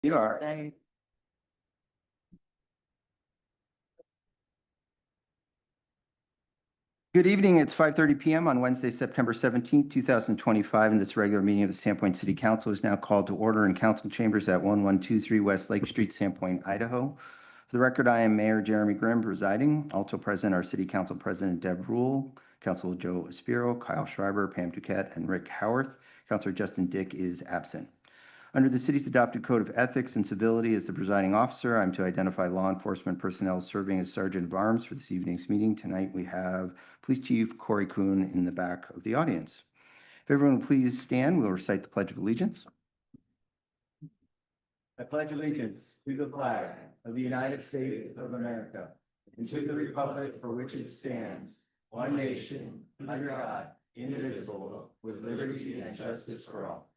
You are. Good evening. It's 5:30 p.m. on Wednesday, September 17th, 2025, and this regular meeting of the Sandpoint City Council is now called to order in council chambers at 1123 West Lake Street, Sandpoint, Idaho. For the record, I am Mayor Jeremy Grimm presiding. Also present are City Council President Deb Rule, Councilor Joe Aspiro, Kyle Schreiber, Pam Duquette, and Rick Howarth. Councilor Justin Dick is absent. Under the city's adopted code of ethics and civility, as the presiding officer, I'm to identify law enforcement personnel serving as Sergeant of Arms for this evening's meeting. Tonight, we have Police Chief Corey Kuhn in the back of the audience. If everyone will please stand, we'll recite the Pledge of Allegiance. I pledge allegiance to the flag of the United States of America and to the republic for which it stands, one nation, under God, indivisible, with liberty and justice for all.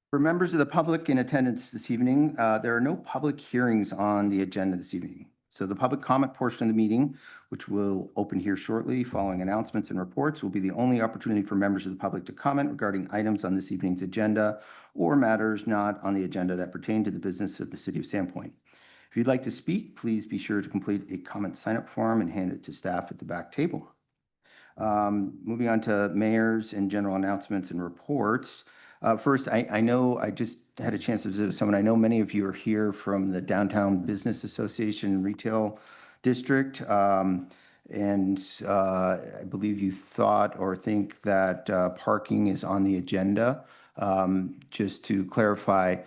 For members of the public in attendance this evening, there are no public hearings on the agenda this evening. So the public comment portion of the meeting, which will open here shortly following announcements and reports, will be the only opportunity for members of the public to comment regarding items on this evening's agenda or matters not on the agenda that pertain to the business of the city of Sandpoint. If you'd like to speak, please be sure to complete a comment sign-up form and hand it to staff at the back table. Moving on to mayors and general announcements and reports. First, I know I just had a chance to visit with someone. I know many of you are here from the Downtown Business Association Retail District. I believe you thought or think that parking is on the agenda. Just to clarify,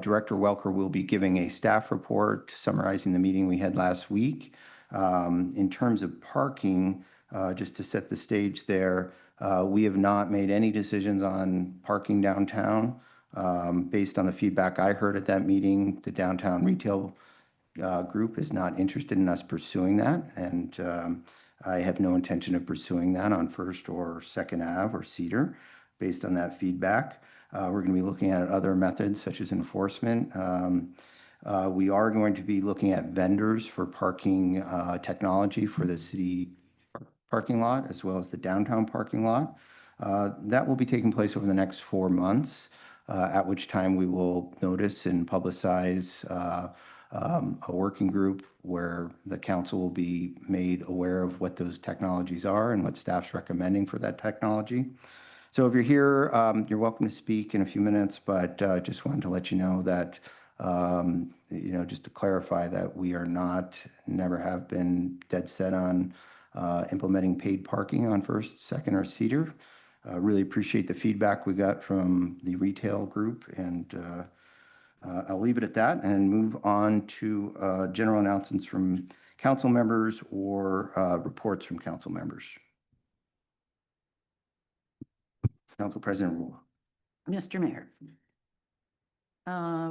Director Welker will be giving a staff report summarizing the meeting we had last week. In terms of parking, just to set the stage there, we have not made any decisions on parking downtown. Based on the feedback I heard at that meeting, the downtown retail group is not interested in us pursuing that. And I have no intention of pursuing that on First or Second Ave or Cedar based on that feedback. We're going to be looking at other methods such as enforcement. We are going to be looking at vendors for parking technology for the city parking lot as well as the downtown parking lot. That will be taking place over the next 4 months, at which time we will notice and publicize a working group where the council will be made aware of what those technologies are and what staff's recommending for that technology. So if you're here, you're welcome to speak in a few minutes, but just wanted to let you know that, just to clarify that we are not, never have been dead set on implementing paid parking on First, Second, or Cedar. Really appreciate the feedback we got from the retail group, and I'll leave it at that and move on to general announcements from council members or reports from council members. Council President Rule. Mr. Mayor.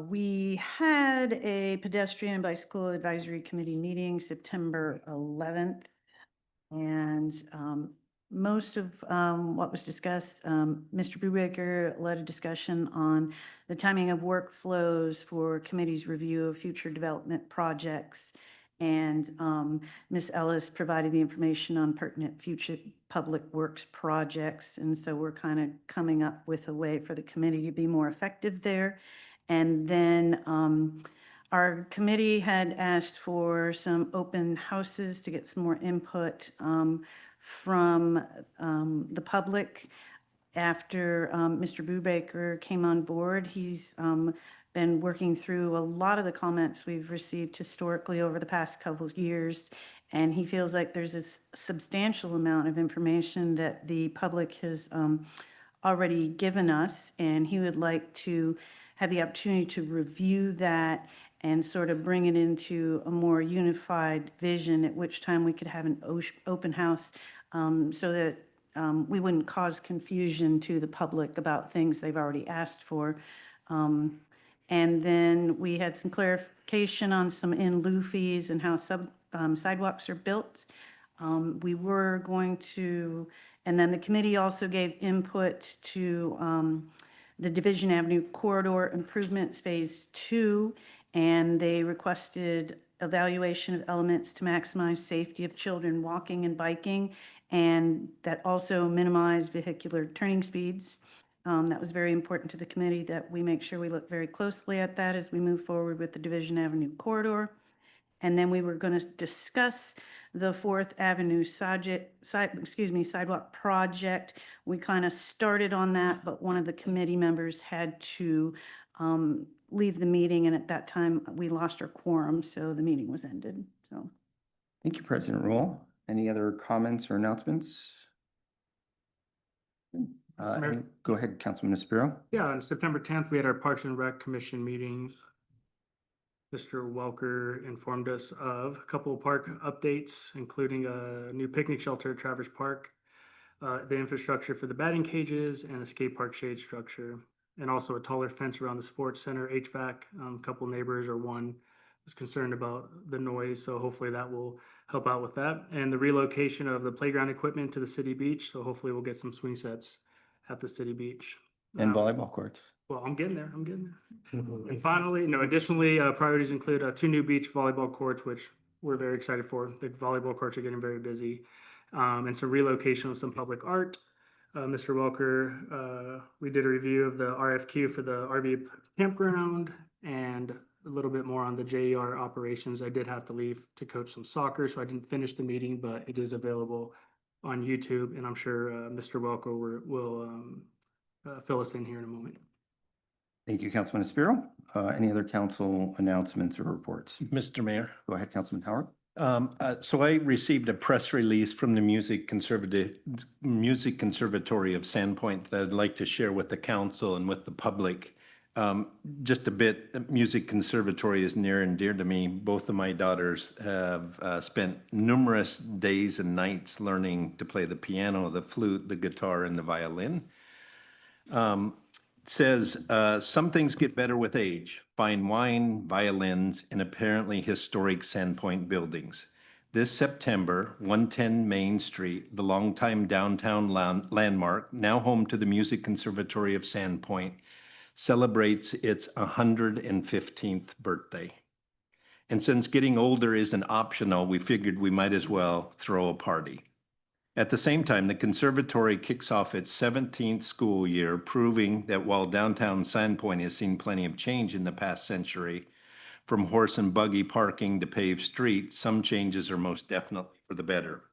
We had a pedestrian and bicycle advisory committee meeting September 11th. And most of what was discussed, Mr. Brubaker led a discussion on the timing of workflows for committee's review of future development projects. And Ms. Ellis provided the information on pertinent future public works projects. And so we're kind of coming up with a way for the committee to be more effective there. And then our committee had asked for some open houses to get some more input from the public. After Mr. Brubaker came on board, he's been working through a lot of the comments we've received historically over the past couple of years. And he feels like there's a substantial amount of information that the public has already given us. And he would like to have the opportunity to review that and sort of bring it into a more unified vision, at which time we could have an open house so that we wouldn't cause confusion to the public about things they've already asked for. And then we had some clarification on some in lieu fees and how sidewalks are built. We were going to, and then the committee also gave input to the Division Avenue Corridor Improvements Phase 2, and they requested evaluation of elements to maximize safety of children walking and biking, and that also minimize vehicular turning speeds. That was very important to the committee that we make sure we look very closely at that as we move forward with the Division Avenue corridor. And then we were going to discuss the Fourth Avenue sidewalk project. We kind of started on that, but one of the committee members had to leave the meeting, and at that time we lost our quorum, so the meeting was ended. So, Thank you, President Rule. Any other comments or announcements? Go ahead, Councilman Espiro. Yeah, on September 10th, we had our Parks and Rec Commission meeting. Mr. Welker informed us of a couple of park updates, including a new picnic shelter at Traverse Park, the infrastructure for the batting cages, and a skate park shade structure, and also a taller fence around the sports center, HVAC. A couple neighbors or one was concerned about the noise, so hopefully that will help out with that. And the relocation of the playground equipment to the city beach, so hopefully we'll get some swing sets at the city beach. And volleyball courts. Well, I'm getting there. And finally, additionally, priorities include 2 new beach volleyball courts, which we're very excited for. The volleyball courts are getting very busy. And some relocation of some public art. Mr. Welker, we did a review of the RFQ for the RV campground and a little bit more on the JER operations. I did have to leave to coach some soccer, so I didn't finish the meeting, but it is available on YouTube, and I'm sure Mr. Welker will fill us in here in a moment. Thank you, Councilman Espiro. Any other council announcements or reports? Mr. Mayor. Go ahead, Councilman Howard. So I received a press release from the Music Conservatory of Sandpoint that I'd like to share with the council and with the public. Just a bit, Music Conservatory is near and dear to me. Both of my daughters have spent numerous days and nights learning to play the piano, the flute, the guitar, and the violin. Says, some things get better with age. Fine wine, violins, and apparently historic Sandpoint buildings. This September, 110 Main Street, the longtime downtown landmark, now home to the Music Conservatory of Sandpoint, celebrates its 115th birthday. And since getting older isn't optional, we figured we might as well throw a party. At the same time, the conservatory kicks off its 17th school year, proving that while downtown Sandpoint has seen plenty of change in the past century, from horse and buggy parking to paved streets, some changes are most definitely for the better.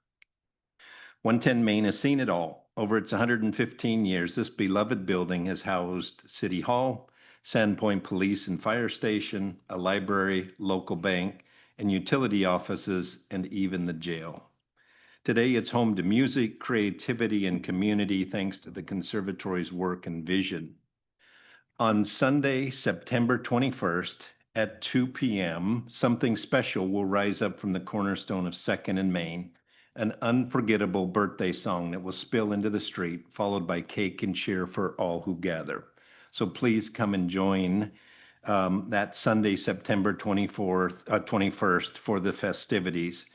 110 Main has seen it all. Over its 115 years, this beloved building has housed City Hall, Sandpoint Police and Fire Station, a library, local bank, and utility offices, and even the jail. Today, it's home to music, creativity, and community thanks to the conservatory's work and vision. On Sunday, September 21st at 2 p.m., something special will rise up from the cornerstone of 2nd and Main, an unforgettable birthday song that will spill into the street, followed by cake and cheer for all who gather. So please come and join that Sunday, September 21st for the festivities.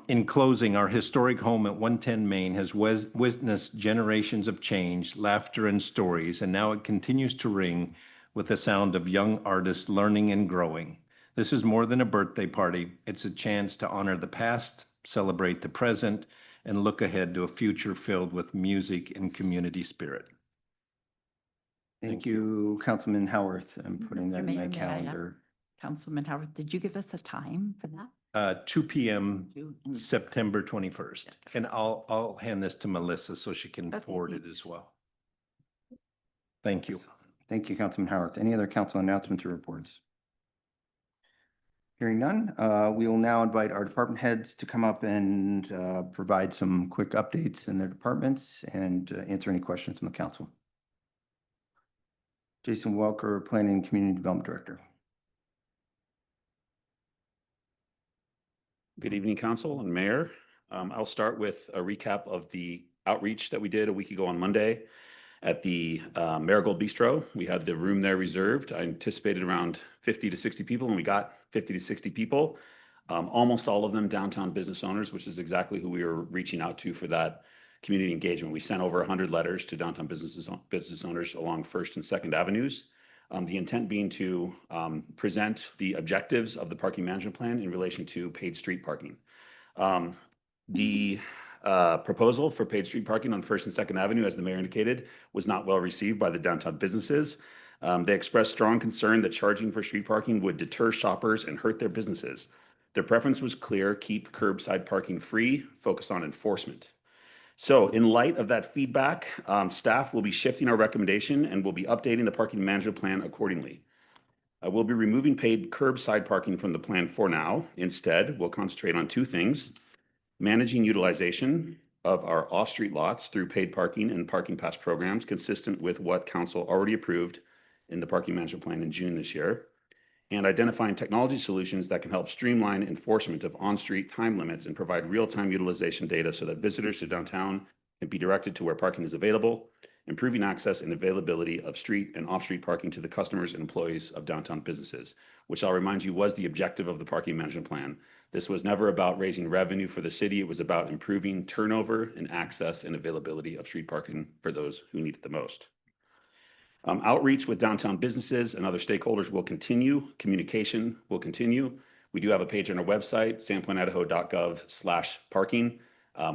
In closing, our historic home at 110 Main has witnessed generations of change, laughter, and stories, and now it continues to ring with the sound of young artists learning and growing. This is more than a birthday party. It's a chance to honor the past, celebrate the present, and look ahead to a future filled with music and community spirit. Thank you, Councilman Howarth. I'm putting that in my Mayor, may I have- calendar. Councilman Howard, did you give us a time for that? 2 p.m. And- September 21st. And I'll hand this to Melissa so she can Okay, forward it thanks. as well. Thank you. Thank you, Councilman Howarth. Any other council announcements or reports? Hearing none, we will now invite our department heads to come up and provide some quick updates in their departments and answer any questions from the council. Jason Welker, Planning and Community Development Director. Good evening, Council and Mayor. I'll start with a recap of the outreach that we did a week ago on Monday at the Marigold Bistro. We had the room there reserved. I anticipated around 50 to 60 people, and we got 50 to 60 people. Almost all of them downtown business owners, which is exactly who we were reaching out to for that community engagement. We sent over 100 letters to downtown business owners along 1st and 2nd Avenues. The intent being to present the objectives of the parking management plan in relation to paid street parking. The proposal for paid street parking on First and Second Avenue, as the mayor indicated, was not well received by the downtown businesses. They expressed strong concern that charging for street parking would deter shoppers and hurt their businesses. Their preference was clear: keep curbside parking free, focus on enforcement. So in light of that feedback, staff will be shifting our recommendation and will be updating the parking management plan accordingly. We'll be removing paid curbside parking from the plan for now. Instead, we'll concentrate on two things: managing utilization of our off-street lots through paid parking and parking pass programs consistent with what council already approved in the parking management plan in June this year, and identifying technology solutions that can help streamline enforcement of on-street time limits and provide real-time utilization data so that visitors to downtown can be directed to where parking is available, improving access and availability of street and off-street parking to the customers and employees of downtown businesses, which I'll remind you was the objective of the parking management plan. This was never about raising revenue for the city. It was about improving turnover and access and availability of street parking for those who need it the most. Outreach with downtown businesses and other stakeholders will continue. Communication will continue. We do have a page on our website, sandpointidaho.gov/parking,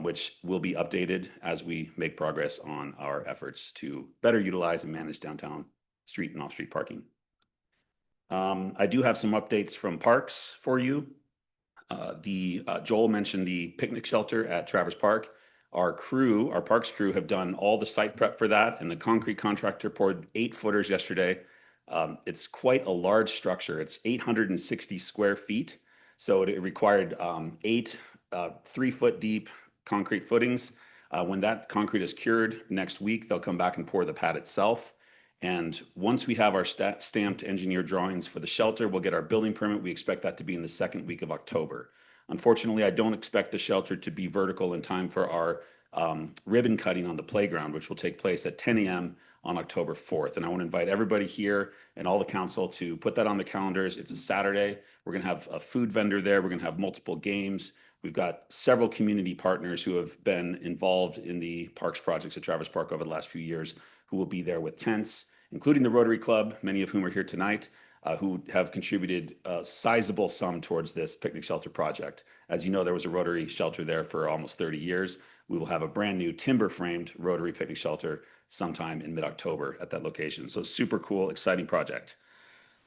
which will be updated as we make progress on our efforts to better utilize and manage downtown street and off-street parking. I do have some updates from parks for you. Joel mentioned the picnic shelter at Traverse Park. Our parks crew have done all the site prep for that, and the concrete contractor poured 8-footers yesterday. It's quite a large structure. It's 860 square feet. So it required 8 3-foot deep concrete footings. When that concrete is cured next week, they'll come back and pour the pad itself. And once we have our stamped engineer drawings for the shelter, we'll get our building permit. We expect that to be in the second week of October. Unfortunately, I don't expect the shelter to be vertical in time for our ribbon cutting on the playground, which will take place at 10 a.m. on October 4th. And I want to invite everybody here and all the council to put that on the calendars. It's a Saturday. We're going to have a food vendor there. We're going to have multiple games. We've got several community partners who have been involved in the parks projects at Traverse Park over the last few years who will be there with tents, including the Rotary Club, many of whom are here tonight, who have contributed a sizable sum towards this picnic shelter project. As you know, there was a Rotary shelter there for almost 30 years. We will have a brand new timber-framed Rotary picnic shelter sometime in mid-October at that location. So super cool, exciting project.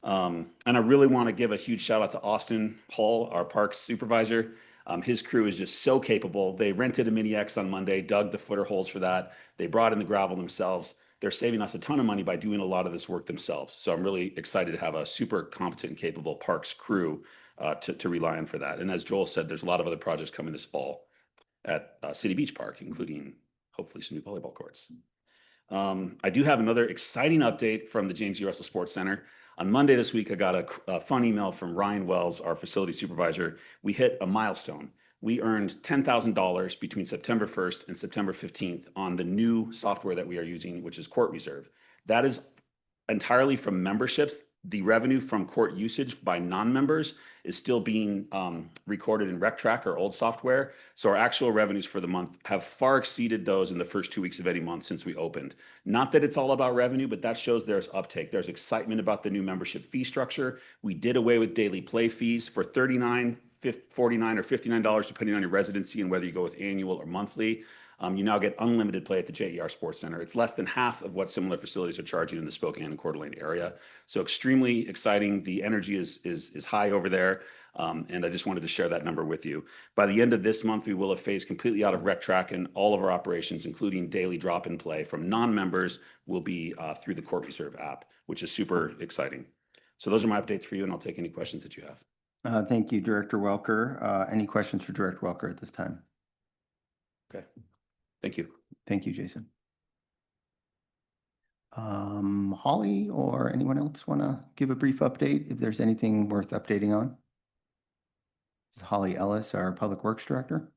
And I really want to give a huge shout out to Austin Hull, our parks supervisor. His crew is just so capable. They rented a Mini X on Monday, dug the footer holes for that. They brought in the gravel themselves. They're saving us a ton of money by doing a lot of this work themselves. So I'm really excited to have a super competent and capable parks crew to rely on for that. And as Joel said, there's a lot of other projects coming this fall at City Beach Park, including hopefully some new volleyball courts. I do have another exciting update from the James E. Russell Sports Center. On Monday this week, I got a fun email from Ryan Wells, our facility supervisor. We hit a milestone. We earned $10,000 between September 1st and September 15th on the new software that we are using, which is Court Reserve. That is entirely from memberships. The revenue from court usage by non-members is still being recorded in RecTrack, our old software. So our actual revenues for the month have far exceeded those in the first 2 weeks of any month since we opened. Not that it's all about revenue, but that shows there's uptake. There's excitement about the new membership fee structure. We did away with daily play fees for $39, $49, or $59, depending on your residency and whether you go with annual or monthly. You now get unlimited play at the JER Sports Center. It's less than half of what similar facilities are charging in the Spokane and Coeur d'Alene area. So extremely exciting. The energy is high over there. And I just wanted to share that number with you. By the end of this month, we will have phased completely out of RecTrack, and all of our operations, including daily drop-in play from non-members, will be through the Court Reserve app, which is super exciting. So those are my updates for you, and I'll take any questions that you have. Thank you, Director Welker. Any questions for Director Welker at this time? Okay. Thank you. Thank you, Jason. Holly or anyone else want to give a brief update if there's anything worth updating on? This is Holly Ellis, our Public Works Director.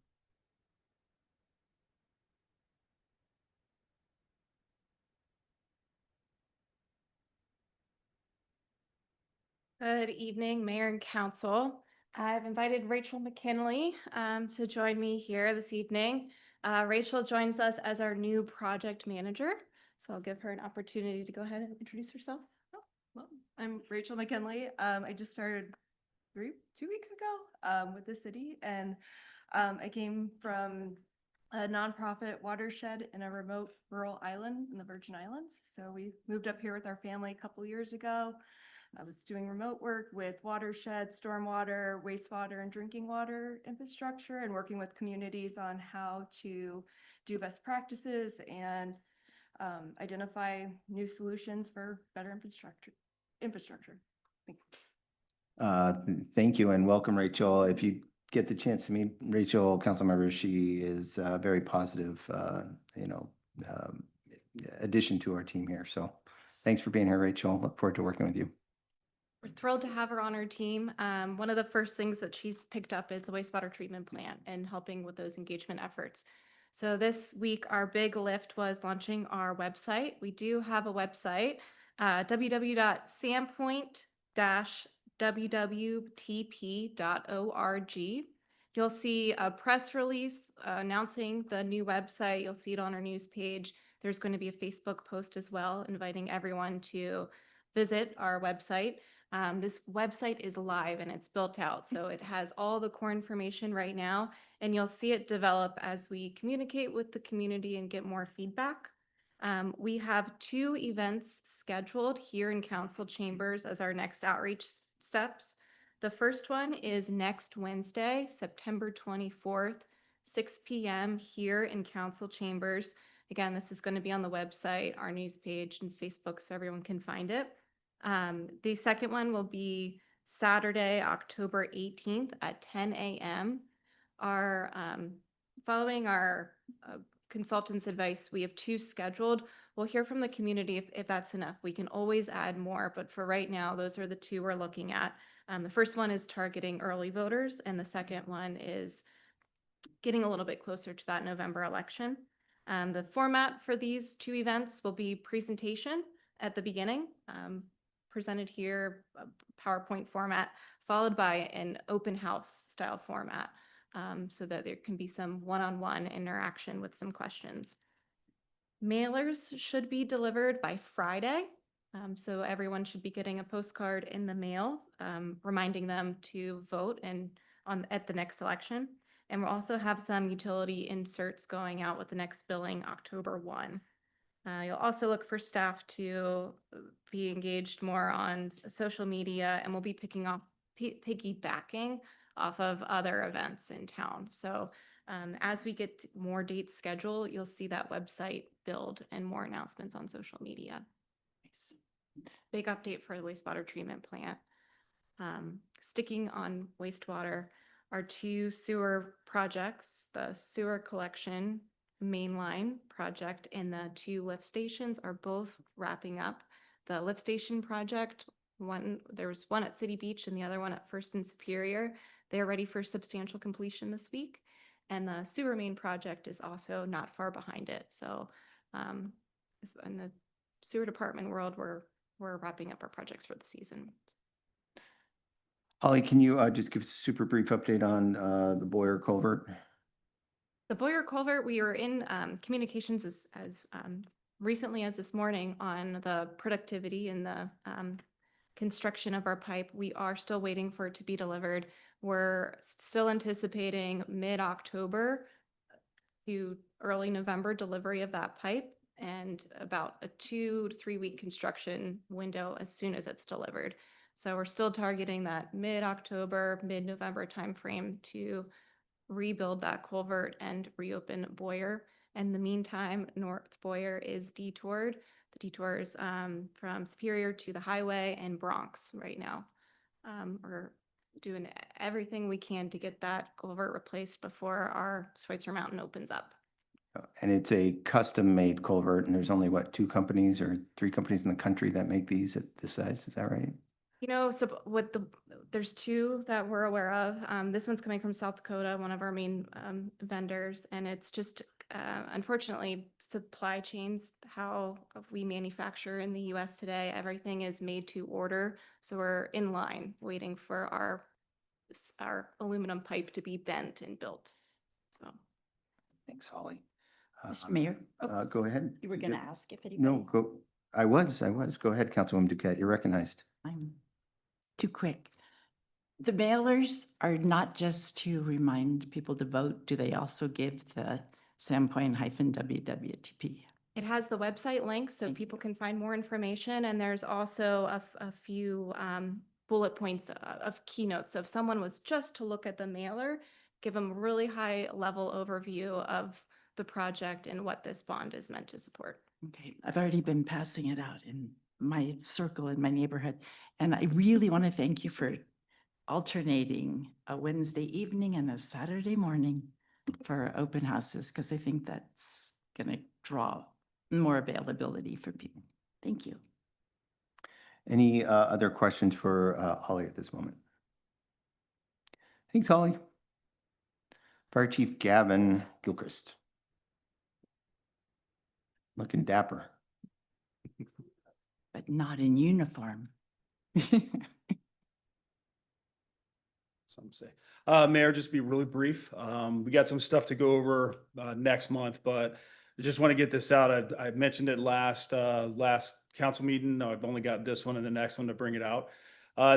Good evening, Mayor and Council. I've invited Rachel McKinley to join me here this evening. Rachel joins us as our new project manager, so I'll give her an opportunity to go ahead and introduce herself. Well, I'm Rachel McKinley. I just started 2 weeks ago with the city, and I came from a nonprofit watershed in a remote rural island in the Virgin Islands. So we moved up here with our family a couple years ago. I was doing remote work with watershed, stormwater, wastewater, and drinking water infrastructure, and working with communities on how to do best practices and identify new solutions for better infrastructure. Thank you. Thank you and welcome, Rachel. If you get the chance to meet Rachel, council member, she is a very positive, um, addition to our team here. So thanks for being here, Rachel. Look forward to working with you. We're thrilled to have her on our team. One of the first things that she's picked up is the wastewater treatment plant and helping with those engagement efforts. So this week, our big lift was launching our website. We do have a website, www.sandpoint-wwtp.org. You'll see a press release announcing the new website. You'll see it on our news page. There's going to be a Facebook post as well, inviting everyone to visit our website. This website is live and it's built out, so it has all the core information right now, and you'll see it develop as we communicate with the community and get more feedback. We have 2 events scheduled here in council chambers as our next outreach steps. The first one is next Wednesday, September 24th, 6 p.m. here in council chambers. Again, this is going to be on the website, our news page, and Facebook, so everyone can find it. The second one will be Saturday, October 18th at 10 a.m. Following our consultant's advice, we have 2 scheduled. We'll hear from the community if that's enough. We can always add more, but for right now, those are the 2 we're looking at. The first one is targeting early voters, and the second one is getting a little bit closer to that November election. The format for these 2 events will be presentation at the beginning, presented here, PowerPoint format, followed by an open house style format, so that there can be some one-on-one interaction with some questions. Mailers should be delivered by Friday, so everyone should be getting a postcard in the mail, reminding them to vote at the next election. And we'll also have some utility inserts going out with the next billing October 1. You'll also look for staff to be engaged more on social media, and we'll be piggybacking off of other events in town. So as we get more dates scheduled, you'll see that website build and more announcements on social media. Big update for the wastewater treatment plant. Sticking on wastewater, our 2 sewer projects, the sewer collection mainline project and the 2 lift stations are both wrapping up. The lift station project, there was one at City Beach and the other one at First and Superior. They're ready for substantial completion this week. And the sewer main project is also not far behind it. So in the sewer department world, we're wrapping up our projects for the season. Holly, can you just give us a super brief update on the Boyer Culvert? The Boyer Culvert, we are in communications as recently as this morning on the productivity and the construction of our pipe. We are still waiting for it to be delivered. We're still anticipating mid-October to early November delivery of that pipe, and about a 2 to 3 week construction window as soon as it's delivered. So we're still targeting that mid-October, mid-November timeframe to rebuild that culvert and reopen Boyer. In the meantime, North Boyer is detoured. The detour is from Superior to the highway and Bronx right now. We're doing everything we can to get that culvert replaced before our Schweitzer Mountain opens up. And it's a custom-made culvert, and there's only, what, 2 companies or 3 companies in the country that make these at this size? Is that right? You know, so there's 2 that we're aware of. This one's coming from South Dakota, one of our main vendors, and it's just unfortunately supply chains, how we manufacture in the US today, everything is made to order. So we're in line waiting for our aluminum pipe to be bent and built. So Thanks, Holly. Mr. Mayor? Go ahead. You were going to ask if anybody. No, go. I was. Go ahead, Councilwoman Duquette. You're recognized. I'm too quick. The mailers are not just to remind people to vote. Do they also give the Sandpoint-WWTP. It has the website link so Thank people can find more information, and there's also a few bullet points of keynotes. So if someone was just to look at the mailer, give them a really high level overview of the project and what this bond is meant to support. Okay, I've already been passing it out in my circle in my neighborhood. And I really want to thank you for alternating a Wednesday evening and a Saturday morning for open houses, because I think that's going to draw more availability for people. Thank you. Any other questions for Holly at this moment? Thanks, Holly. Fire Chief Gavin Gilchrist. Looking dapper. But not in uniform. Some say. Mayor, just be really brief. We got some stuff to go over next month, but I just want to get this out. I mentioned it last council meeting. No, I've only got this one and the next one to bring it out.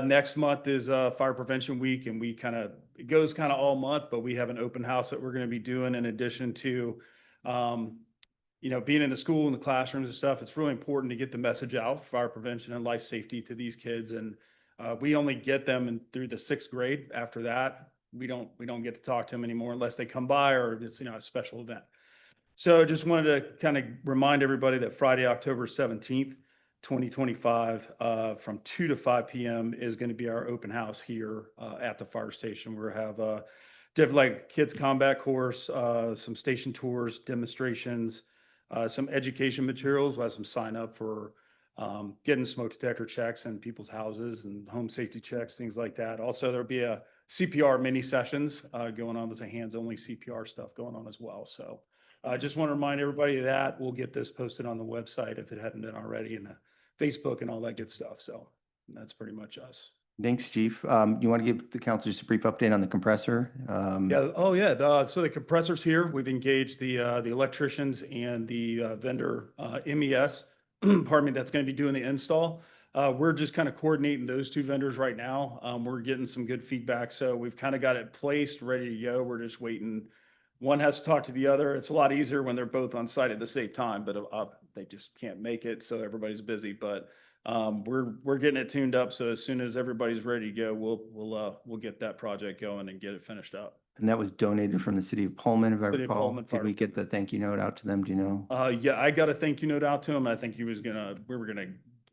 Next month is Fire Prevention Week, and it goes kind of all month, but we have an open house that we're going to be doing in addition to being in the school and the classrooms and stuff. It's really important to get the message out, fire prevention and life safety to these kids. And we only get them through the 6th grade. After that, we don't get to talk to them anymore unless they come by or it's a special event. So just wanted to kind of remind everybody that Friday, October 17th, 2025, from 2 to 5 p.m. is going to be our open house here at the fire station. We'll have different like kids combat course, some station tours, demonstrations, some education materials. We'll have some sign up for getting smoke detector checks in people's houses and home safety checks, things like that. Also, there'll be a CPR mini sessions going on. There's a hands-only CPR stuff going on as well. So I just want to remind everybody of that. We'll get this posted on the website if it hadn't been already, and the Facebook and all that good stuff. So that's pretty much us. Thanks, Chief. You want to give the council just a brief update on the compressor? Yeah. Oh, yeah. So the compressor's here. We've engaged the electricians and the vendor MES. Pardon me. That's going to be doing the install. We're just kind of coordinating those 2 vendors right now. We're getting some good feedback, so we've kind of got it placed, ready to go. We're just waiting. One has to talk to the other. It's a lot easier when they're both on site at the same time, but they just can't make it, so everybody's busy. But we're getting it tuned up, so as soon as everybody's ready to go, we'll get that project going and get it finished up. And that was donated from the city of Pullman, if I City of recall. Pullman Did Fire we get the thank you note out to them? Do you know? Yeah, I got a thank you note out to him. I think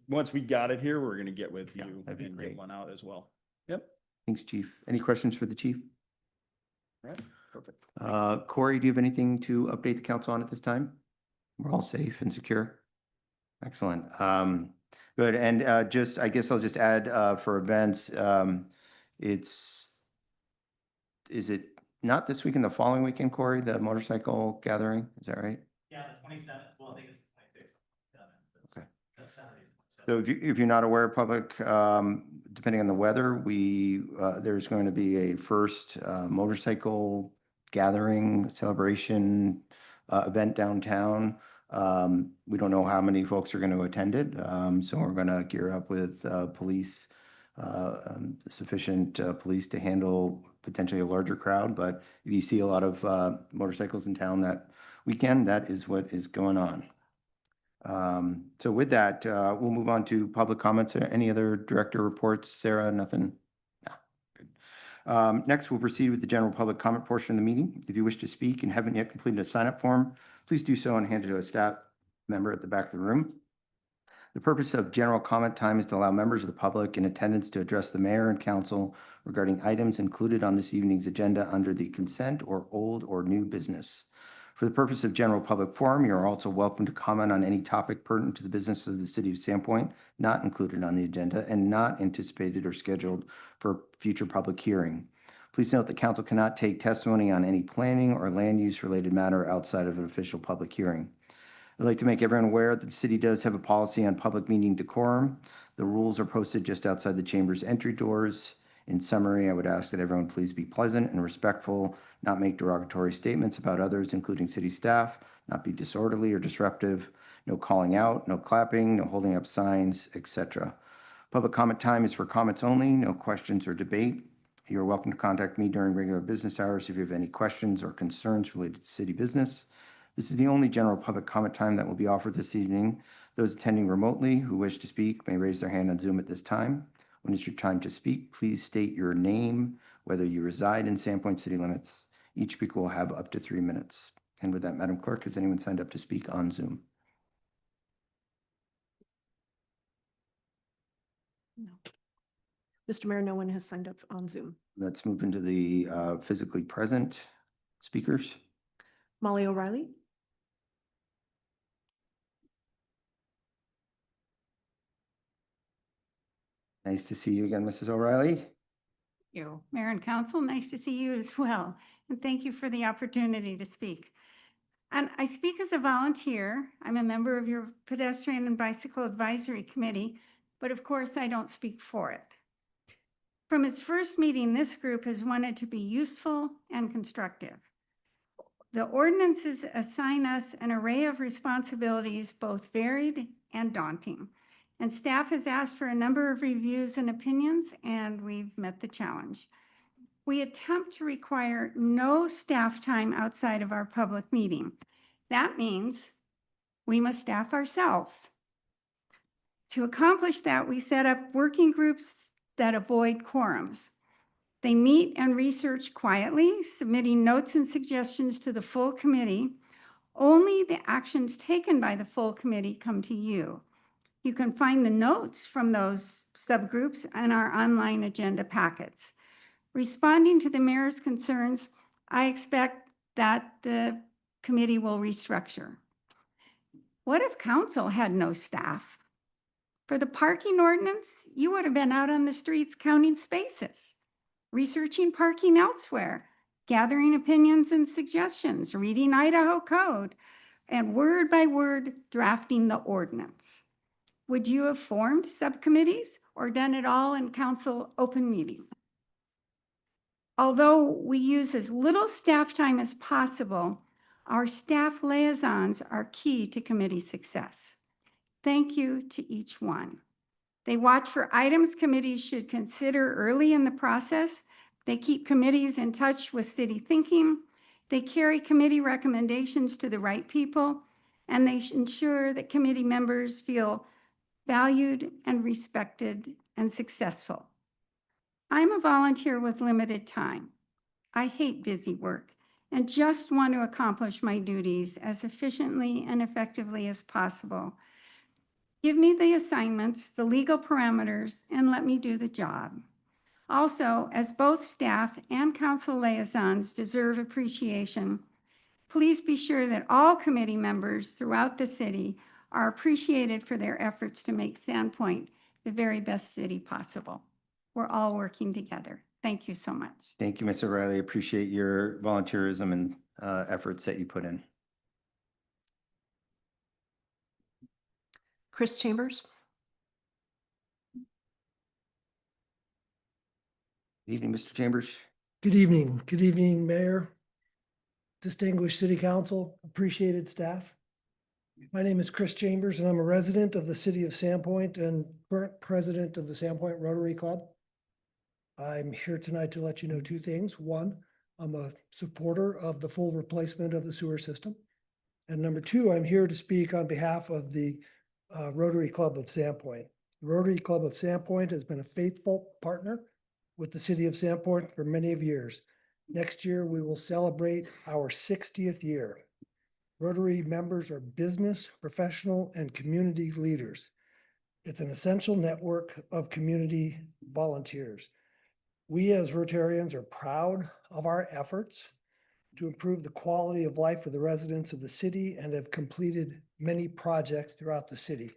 once we got it here, we're gonna get with Yeah, you that'd be and great. get one out as well. Yep. Thanks, Chief. Any questions for the chief? All right. Perfect. Corey, do you have anything to update the council on at this time? We're all safe and secure. Excellent. Good. And I guess I'll just add for events, is it not this week and the following weekend, Corey, the motorcycle gathering? Is that right? Yeah, the 27th. Well, I think it's the 26th. Okay. That's Saturday. So if you're not aware, public, depending on the weather, there's going to be a first motorcycle gathering celebration event downtown. We don't know how many folks are going to attend it, so we're going to gear up with police, sufficient police to handle potentially a larger crowd. But if you see a lot of motorcycles in town that weekend, that is what is going on. So with that, we'll move on to public comments. Any other director reports? Sarah, nothing? No. Good. Next, we'll proceed with the general public comment portion of the meeting. If you wish to speak and haven't yet completed a sign-up form, please do so and hand it to a staff member at the back of the room. The purpose of general comment time is to allow members of the public in attendance to address the mayor and council regarding items included on this evening's agenda under the consent or old or new business. For the purpose of general public forum, you are also welcome to comment on any topic pertinent to the business of the city of Sandpoint, not included on the agenda and not anticipated or scheduled for future public hearing. Please note that council cannot take testimony on any planning or land use related matter outside of an official public hearing. I'd like to make everyone aware that the city does have a policy on public meeting decorum. The rules are posted just outside the chamber's entry doors. In summary, I would ask that everyone please be pleasant and respectful, not make derogatory statements about others, including city staff, not be disorderly or disruptive, no calling out, no clapping, no holding up signs, etc. Public comment time is for comments only, no questions or debate. You are welcome to contact me during regular business hours if you have any questions or concerns related to city business. This is the only general public comment time that will be offered this evening. Those attending remotely who wish to speak may raise their hand on Zoom at this time. When it's your time to speak, please state your name, whether you reside in Sandpoint city limits. Each speaker will have up to 3 minutes. And with that, Madam Clerk, has anyone signed up to speak on Zoom? No. Mr. Mayor, no one has signed up on Zoom. Let's move into the physically present speakers. Molly O'Reilly? Nice to see you again, Mrs. O'Reilly. You, Mayor and Council, nice to see you as well. And thank you for the opportunity to speak. And I speak as a volunteer. I'm a member of your Pedestrian and Bicycle Advisory Committee, but of course I don't speak for it. From its first meeting, this group has wanted to be useful and constructive. The ordinances assign us an array of responsibilities, both varied and daunting. And staff has asked for a number of reviews and opinions, and we've met the challenge. We attempt to require no staff time outside of our public meeting. That means we must staff ourselves. To accomplish that, we set up working groups that avoid quorums. They meet and research quietly, submitting notes and suggestions to the full committee. Only the actions taken by the full committee come to you. You can find the notes from those subgroups in our online agenda packets. Responding to the mayor's concerns, I expect that the committee will restructure. What if council had no staff? For the parking ordinance, you would have been out on the streets counting spaces, researching parking elsewhere, gathering opinions and suggestions, reading Idaho code, and word by word drafting the ordinance. Would you have formed subcommittees or done it all in council open meeting? Although we use as little staff time as possible, our staff liaisons are key to committee success. Thank you to each one. They watch for items committees should consider early in the process. They keep committees in touch with city thinking. They carry committee recommendations to the right people, and they ensure that committee members feel valued and respected and successful. I'm a volunteer with limited time. I hate busy work and just want to accomplish my duties as efficiently and effectively as possible. Give me the assignments, the legal parameters, and let me do the job. Also, as both staff and council liaisons deserve appreciation, please be sure that all committee members throughout the city are appreciated for their efforts to make Sandpoint the very best city possible. We're all working together. Thank you so much. Thank you, Ms. O'Reilly. Appreciate your volunteerism and efforts that you put in. Chris Chambers? Good evening, Mr. Chambers. Good evening. Good evening, Mayor, distinguished City Council, appreciated staff. My name is Chris Chambers, and I'm a resident of the city of Sandpoint and current president of the Sandpoint Rotary Club. I'm here tonight to let you know two things. One, I'm a supporter of the full replacement of the sewer system. And number two, I'm here to speak on behalf of the Rotary Club of Sandpoint. The Rotary Club of Sandpoint has been a faithful partner with the city of Sandpoint for many of years. Next year, we will celebrate our 60th year. Rotary members are business, professional, and community leaders. It's an essential network of community volunteers. We as Rotarians are proud of our efforts to improve the quality of life for the residents of the city and have completed many projects throughout the city.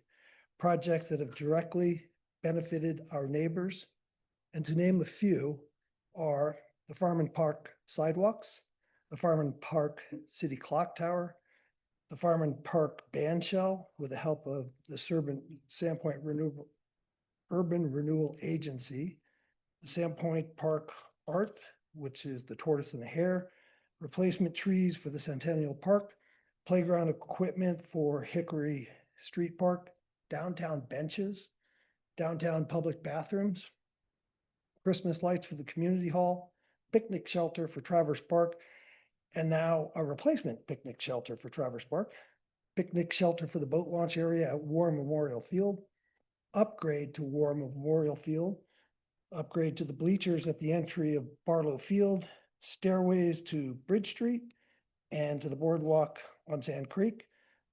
Projects that have directly benefited our neighbors. And to name a few are the Farm and Park sidewalks, the Farm and Park City Clock Tower, the Farm and Park band shell with the help of the Sandpoint Urban Renewal Agency, the Sandpoint Park Art, which is the tortoise and the hare, replacement trees for the Centennial Park, playground equipment for Hickory Street Park, downtown benches, downtown public bathrooms, Christmas lights for the community hall, picnic shelter for Traverse Park, and now a replacement picnic shelter for Traverse Park, picnic shelter for the boat launch area at War Memorial Field, upgrade to War Memorial Field, upgrade to the bleachers at the entry of Barlow Field, stairways to Bridge Street and to the boardwalk on Sand Creek,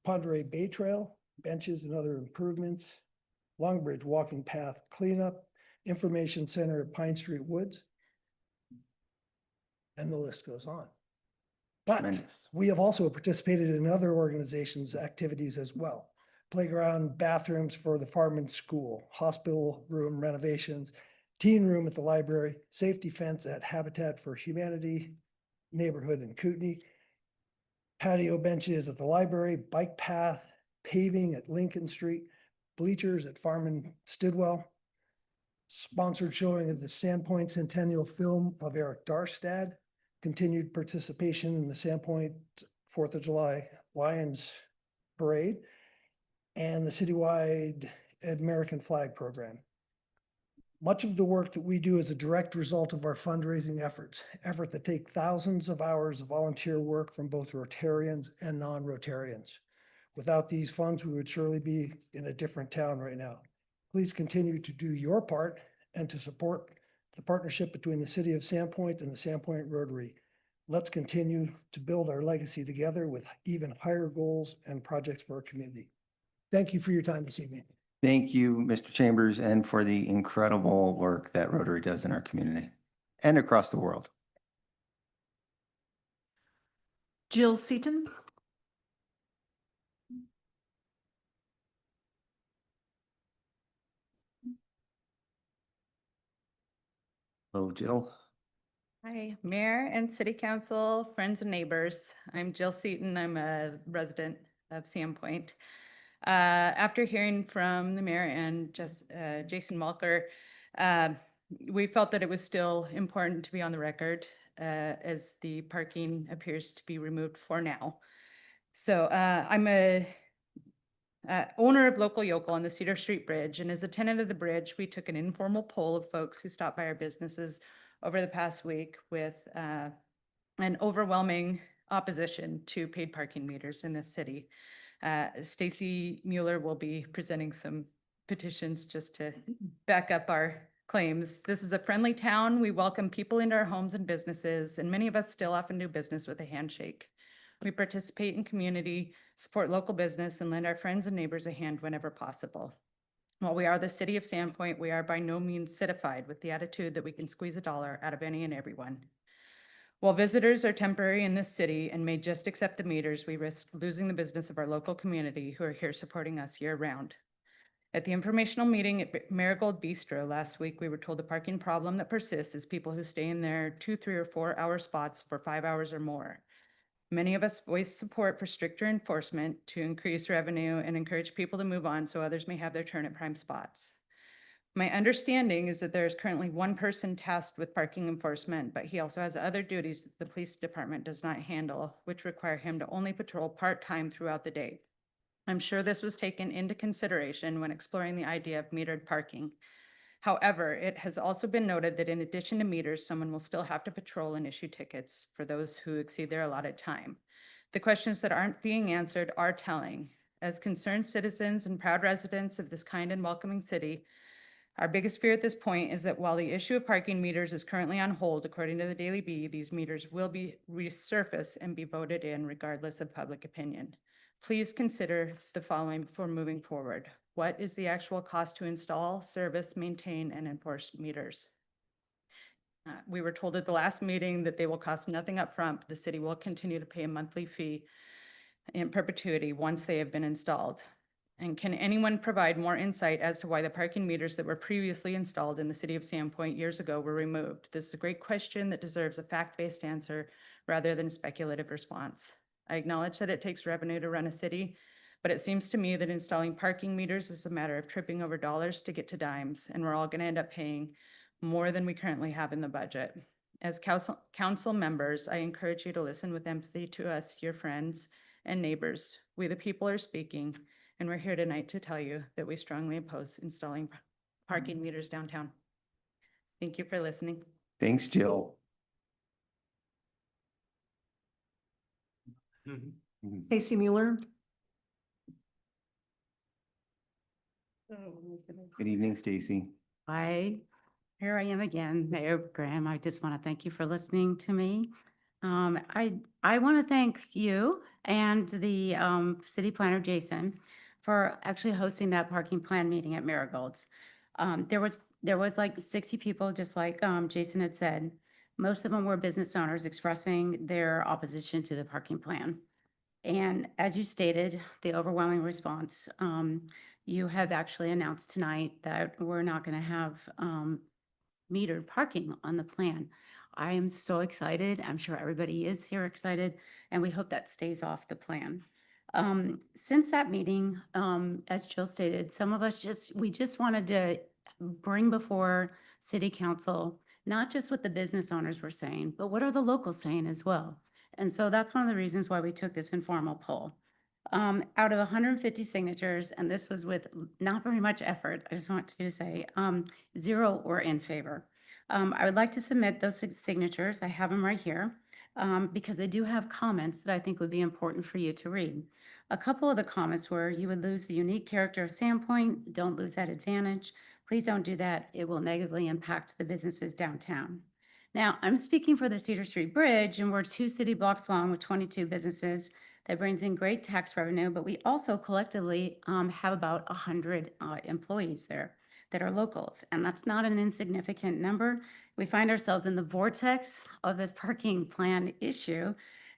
Padre Bay Trail, benches and other improvements, Long Bridge walking path cleanup, information center at Pine Street Woods. And the list goes on. But Tremendous. we have also participated in other organizations' activities as well. Playground, bathrooms for the Farman School, hospital room renovations, teen room at the library, safety fence at Habitat for Humanity neighborhood in Kootenai, patio benches at the library, bike path, paving at Lincoln Street, bleachers at Farman Stidwell, sponsored showing of the Sandpoint Centennial film of Eric Darstad, continued participation in the Sandpoint 4th of July Lions Parade, and the citywide American Flag Program. Much of the work that we do is a direct result of our fundraising efforts, effort that take thousands of hours of volunteer work from both Rotarians and non-Rotarians. Without these funds, we would surely be in a different town right now. Please continue to do your part and to support the partnership between the City of Sandpoint and the Sandpoint Rotary. Let's continue to build our legacy together with even higher goals and projects for our community. Thank you for your time this evening. Thank you, Mr. Chambers, and for the incredible work that Rotary does in our community and across the world. Jill Seaton. Hello, Jill. Hi, Mayor and City Council, friends and neighbors. I'm Jill Seaton. I'm a resident of Sandpoint. After hearing from the mayor and Jason Malker, we felt that it was still important to be on the record as the parking appears to be removed for now. So I'm a owner of Local Yokel on the Cedar Street Bridge, and as a tenant of the bridge, we took an informal poll of folks who stopped by our businesses over the past week with an overwhelming opposition to paid parking meters in this city. Stacy Mueller will be presenting some petitions just to back up our claims. This is a friendly town. We welcome people into our homes and businesses, and many of us still often do business with a handshake. We participate in community, support local business, and lend our friends and neighbors a hand whenever possible. While we are the City of Sandpoint, we are by no means citified with the attitude that we can squeeze a dollar out of any and everyone. While visitors are temporary in this city and may just accept the meters, we risk losing the business of our local community who are here supporting us year-round. At the informational meeting at Marigold Bistro last week, we were told the parking problem that persists is people who stay in their 2, 3, or 4 hour spots for 5 hours or more. Many of us voiced support for stricter enforcement to increase revenue and encourage people to move on so others may have their turn at prime spots. My understanding is that there is currently one person tasked with parking enforcement, but he also has other duties that the police department does not handle, which require him to only patrol part-time throughout the day. I'm sure this was taken into consideration when exploring the idea of metered parking. However, it has also been noted that in addition to meters, someone will still have to patrol and issue tickets for those who exceed their allotted time. The questions that aren't being answered are telling. As concerned citizens and proud residents of this kind and welcoming city, our biggest fear at this point is that while the issue of parking meters is currently on hold, according to the Daily Bee, these meters will be resurfaced and be voted in regardless of public opinion. Please consider the following before moving forward. What is the actual cost to install, service, maintain, and enforce meters? We were told at the last meeting that they will cost nothing up front. The city will continue to pay a monthly fee in perpetuity once they have been installed. And can anyone provide more insight as to why the parking meters that were previously installed in the city of Sandpoint years ago were removed? This is a great question that deserves a fact-based answer rather than a speculative response. I acknowledge that it takes revenue to run a city, but it seems to me that installing parking meters is a matter of tripping over dollars to get to dimes, and we're all going to end up paying more than we currently have in the budget. As council members, I encourage you to listen with empathy to us, your friends and neighbors. We the people are speaking, and we're here tonight to tell you that we strongly oppose installing parking meters downtown. Thank you for listening. Thanks, Jill. Mhm. Stacy Mueller. Good evening, Stacy. Hi, here I am again, Mayor Graham. I just want to thank you for listening to me. I want to thank you and the city planner, Jason, for actually hosting that parking plan meeting at Marigold's. There was like 60 people, just like Jason had said. Most of them were business owners expressing their opposition to the parking plan. And as you stated, the overwhelming response, you have actually announced tonight that we're not going to have metered parking on the plan. I am so excited. I'm sure everybody is here excited, and we hope that stays off the plan. Since that meeting, as Jill stated, some of us we just wanted to bring before city council, not just what the business owners were saying, but what are the locals saying as well? And so that's one of the reasons why we took this informal poll. Out of 150 signatures, and this was with not very much effort, I just want to say, 0 were in favor. I would like to submit those signatures. I have them right here, because they do have comments that I think would be important for you to read. A couple of the comments were, you would lose the unique character of Sandpoint. Don't lose that advantage. Please don't do that. It will negatively impact the businesses downtown. Now, I'm speaking for the Cedar Street Bridge, and we're 2 city blocks long with 22 businesses. That brings in great tax revenue, but we also collectively have about 100 employees there that are locals, and that's not an insignificant number. We find ourselves in the vortex of this parking plan issue,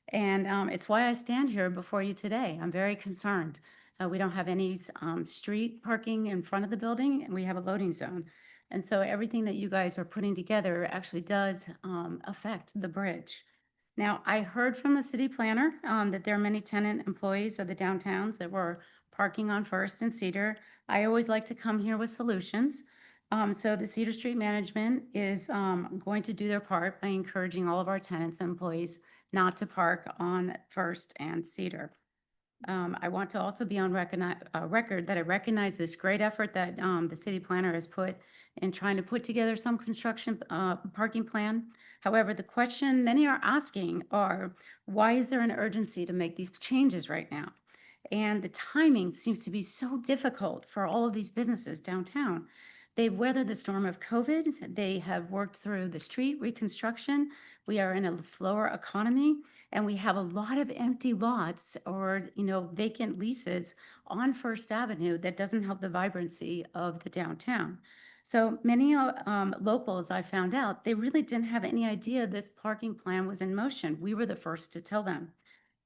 and it's why I stand here before you today. I'm very concerned. We don't have any street parking in front of the building, and we have a loading zone. And so everything that you guys are putting together actually does affect the bridge. Now, I heard from the city planner that there are many tenant employees of the downtowns that were parking on First and Cedar. I always like to come here with solutions. So the Cedar Street management is going to do their part by encouraging all of our tenants and employees not to park on First and Cedar. I want to also be on record that I recognize this great effort that the city planner has put in trying to put together some construction parking plan. However, the question many are asking are, why is there an urgency to make these changes right now? And the timing seems to be so difficult for all of these businesses downtown. They've weathered the storm of COVID. They have worked through the street reconstruction. We are in a slower economy, and we have a lot of empty lots or, vacant leases on First Avenue that doesn't help the vibrancy of the downtown. So many locals, I found out, they really didn't have any idea this parking plan was in motion. We were the first to tell them.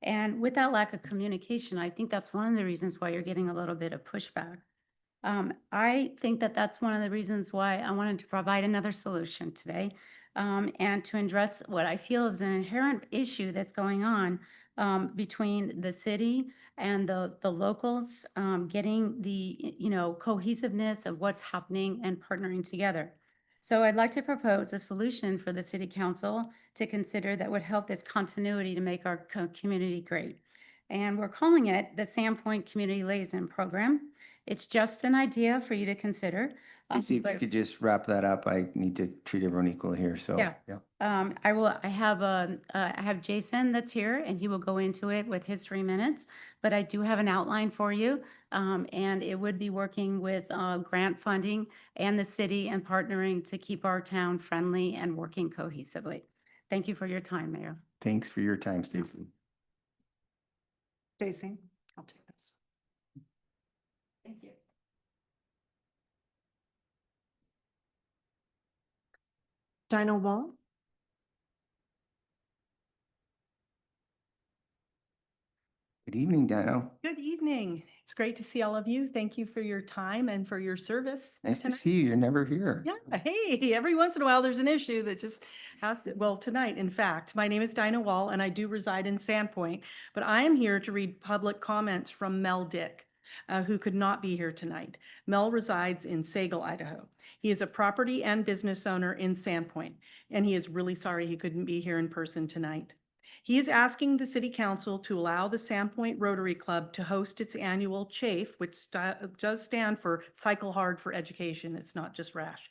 And with that lack of communication, I think that's one of the reasons why you're getting a little bit of pushback. I think that that's one of the reasons why I wanted to provide another solution today, and to address what I feel is an inherent issue that's going on between the city and the locals, getting the cohesiveness of what's happening and partnering together. So I'd like to propose a solution for the city council to consider that would help this continuity to make our community great. And we're calling it the Sandpoint Community Liaison Program. It's just an idea for you to consider. Stacy, if you but- could just wrap that up, I need to treat everyone equally here, so. Yeah. I have Jason that's here, and he will go into it with his 3 minutes, but I do have an outline for you. And it would be working with grant funding and the city and partnering to keep our town friendly and working cohesively. Thank you for your time, Mayor. Thanks for your time, Stacy. Stacy, I'll take this. Thank you. Dinah Wall. Good evening, Dino. Good evening. It's great to see all of you. Thank you for your time and for your service. Nice to tonight. see you. You're never here. Yeah, hey, every once in a while there's an issue that just has to, well, tonight, in fact. My name is Dinah Wall and I do reside in Sandpoint, but I am here to read public comments from Mel Dick, who could not be here tonight. Mel resides in Sagal, Idaho. He is a property and business owner in Sandpoint, and he is really sorry he couldn't be here in person tonight. He is asking the City Council to allow the Sandpoint Rotary Club to host its annual CHAFE, which does stand for Cycle Hard for Education. It's not just RASH.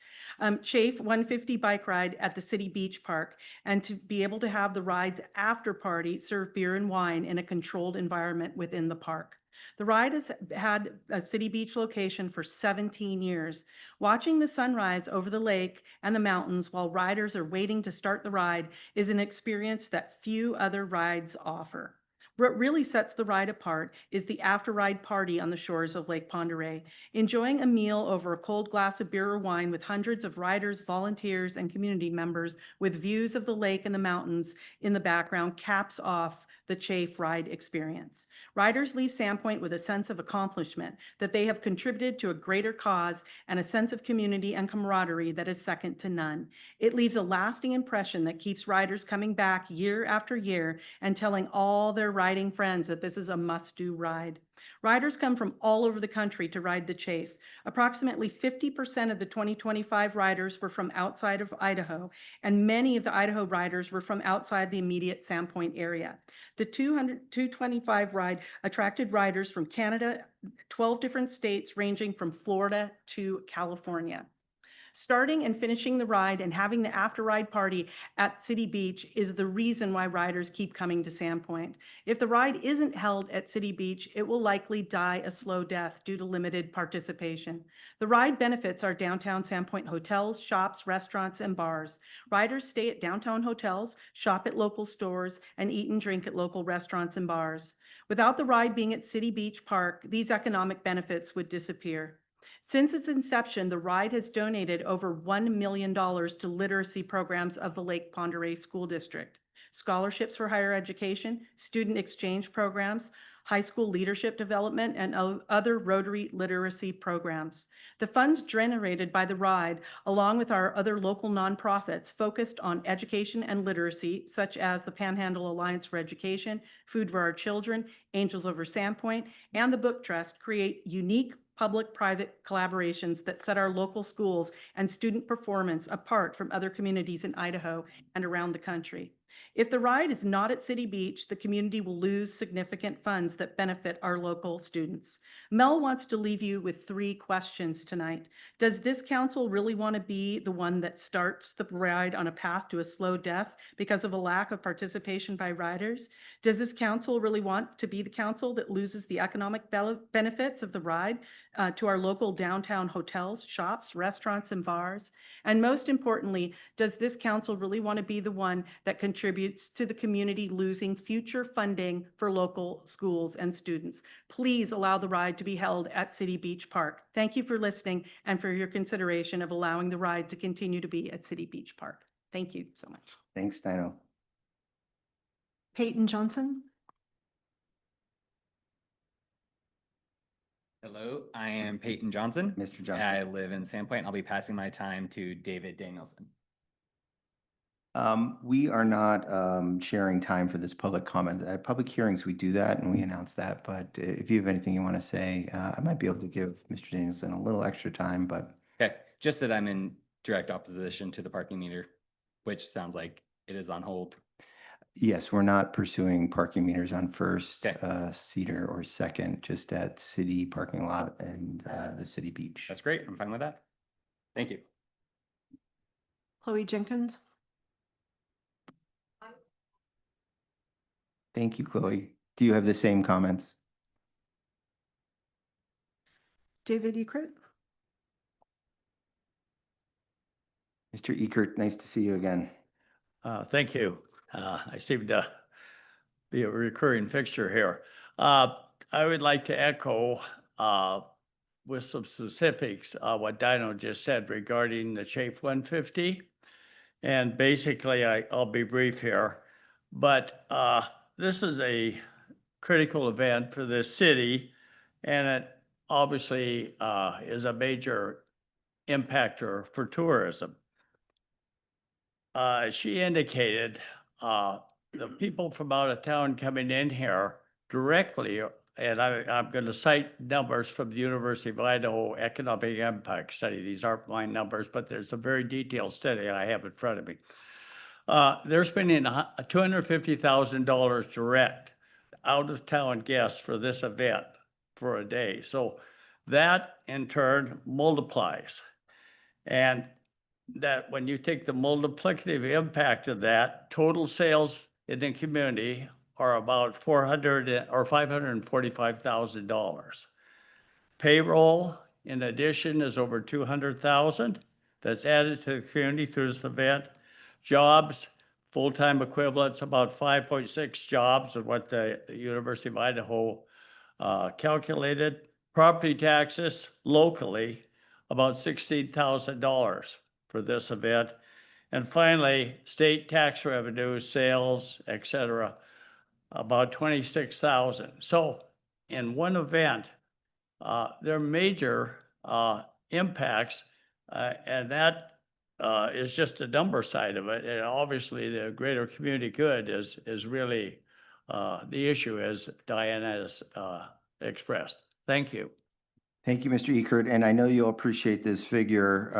CHAFE 150 bike ride at the City Beach Park, and to be able to have the rides after party serve beer and wine in a controlled environment within the park. The ride has had a City Beach location for 17 years. Watching the sunrise over the lake and the mountains while riders are waiting to start the ride is an experience that few other rides offer. What really sets the ride apart is the after-ride party on the shores of Lake Pend Oreille. Enjoying a meal over a cold glass of beer or wine with hundreds of riders, volunteers, and community members with views of the lake and the mountains in the background caps off the CHAFE ride experience. Riders leave Sandpoint with a sense of accomplishment, that they have contributed to a greater cause, and a sense of community and camaraderie that is second to none. It leaves a lasting impression that keeps riders coming back year after year and telling all their riding friends that this is a must-do ride. Riders come from all over the country to ride the CHAFE. Approximately 50% of the 2025 riders were from outside of Idaho, and many of the Idaho riders were from outside the immediate Sandpoint area. The 225 ride attracted riders from Canada, 12 different states ranging from Florida to California. Starting and finishing the ride and having the after-ride party at City Beach is the reason why riders keep coming to Sandpoint. If the ride isn't held at City Beach, it will likely die a slow death due to limited participation. The ride benefits our downtown Sandpoint hotels, shops, restaurants, and bars. Riders stay at downtown hotels, shop at local stores, and eat and drink at local restaurants and bars. Without the ride being at City Beach Park, these economic benefits would disappear. Since its inception, the ride has donated over $1 million to literacy programs of the Lake Pend Oreille School District, scholarships for higher education, student exchange programs, high school leadership development, and other Rotary literacy programs. The funds generated by the ride, along with our other local nonprofits focused on education and literacy, such as the Panhandle Alliance for Education, Food for Our Children, Angels Over Sandpoint, and the Book Trust, create unique public-private collaborations that set our local schools and student performance apart from other communities in Idaho and around the country. If the ride is not at City Beach, the community will lose significant funds that benefit our local students. Mel wants to leave you with 3 questions tonight. Does this council really want to be the one that starts the ride on a path to a slow death because of a lack of participation by riders? Does this council really want to be the council that loses the economic benefits of the ride to our local downtown hotels, shops, restaurants, and bars? And most importantly, does this council really want to be the one that contributes to the community losing future funding for local schools and students? Please allow the ride to be held at City Beach Park. Thank you for listening and for your consideration of allowing the ride to continue to be at City Beach Park. Thank you so much. Thanks, Dino. Peyton Johnson. Hello, I am Peyton Johnson. Mr. Johnson. I live in Sandpoint. I'll be passing my time to David Danielson. We are not sharing time for this public comment. At public hearings, we do that and we announce that. But if you have anything you want to say, I might be able to give Mr. Danielson a little extra time, but. Okay, just that I'm in direct opposition to the parking meter, which sounds like it is on hold. Yes, we're not pursuing parking meters on First, Okay. Cedar, or Second, just at city parking lot and the city beach. That's great. I'm fine with that. Thank you. Chloe Jenkins. Thank you, Chloe. Do you have the same comments? David Ekert. Mr. Ekert, nice to see you again. Thank you. I seem to be a recurring fixture here. I would like to echo with some specifics what Dino just said regarding the CHAFE 150. And basically, I'll be brief here, but this is a critical event for this city, and it obviously is a major impactor for tourism. She indicated the people from out of town coming in here directly, and I'm going to cite numbers from the University of Idaho Economic Impact Study. These aren't my numbers, but there's a very detailed study I have in front of me. They're spending $250,000 direct out-of-town guests for this event for a day. So that in turn multiplies. And that when you take the multiplicative impact of that, total sales in the community are about $545,000. Payroll, in addition, is over 200,000. That's added to the community through this event. Jobs, full-time equivalents, about 5.6 jobs is what the University of Idaho calculated. Property taxes locally, about $16,000 for this event. And finally, state tax revenue, sales, et cetera, about 26,000. So in one event, there are major impacts, and that is just the number side of it. And obviously, the greater community good is really the issue, as Diana has expressed. Thank you. Thank you, Mr. Eckert, and I know you'll appreciate this figure.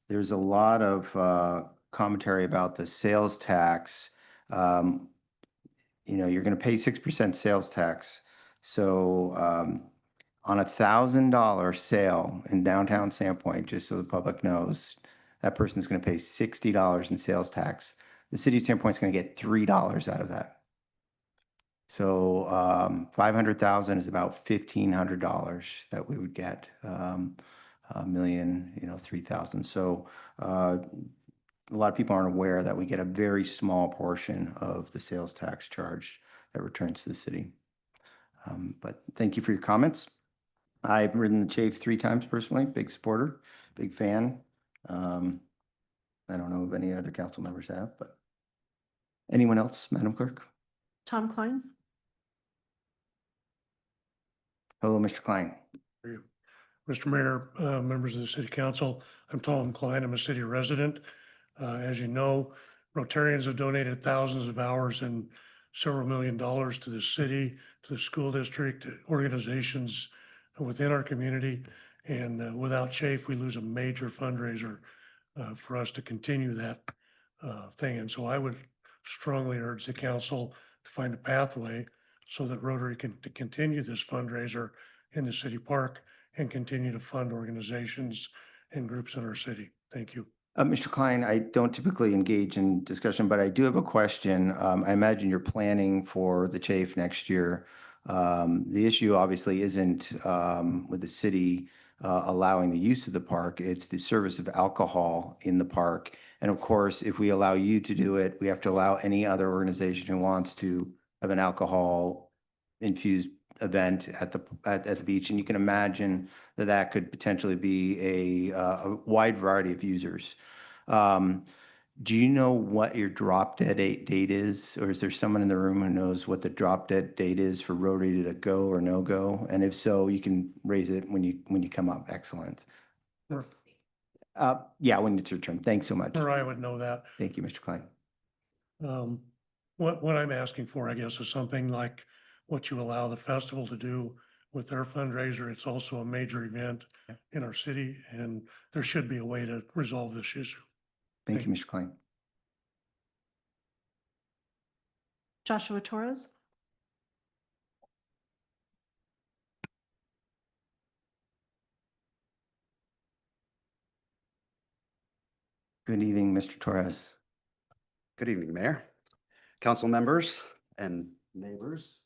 There's a lot of commentary about the sales tax. You know, you're going to pay 6% sales tax. So on $1,000 sale in downtown Sandpoint, just so the public knows, that person's going to pay $60 in sales tax. The city of Sandpoint is going to get $3 out of that. So 500,000 is about $1,500 that we would get. A million, 3,000. So a lot of people aren't aware that we get a very small portion of the sales tax charge that returns to the city. But thank you for your comments. I've ridden the Chafe 3 times personally, big supporter, big fan. I don't know if any other council members have, but anyone else, Madam Clerk? Tom Klein? Hello, Mr. Klein. Mr. Mayor, members of the City Council, I'm Tom Klein. I'm a city resident. As you know, Rotarians have donated thousands of hours and several $1 million to the city, to the school district, to organizations within our community. And without Chafe, we lose a major fundraiser for us to continue that thing. And so I would strongly urge the council to find a pathway so that Rotary can to continue this fundraiser in the city park and continue to fund organizations and groups in our city. Thank you. Mr. Klein, I don't typically engage in discussion, but I do have a question. I imagine you're planning for the Chafe next year. The issue obviously isn't with the city allowing the use of the park. It's the service of alcohol in the park. And of course, if we allow you to do it, we have to allow any other organization who wants to have an alcohol infused event at the beach. And you can imagine that that could potentially be a wide variety of users. Do you know what your drop dead date is? Or is there someone in the room who knows what the drop dead date is for Rotary to go or no go? And if so, you can raise it when you come up. Excellent. Sure. Yeah, when it's your turn. Thanks so much. Or I would know that. Thank you, Mr. Klein. What I'm asking for, I guess, is something like what you allow the festival to do with their fundraiser. It's also a major event in our city, and there should be a way to resolve this issue. Thank you, Mr. Klein. Joshua Torres? Good evening, Mr. Torres. Good evening, Mayor, council members, and neighbors.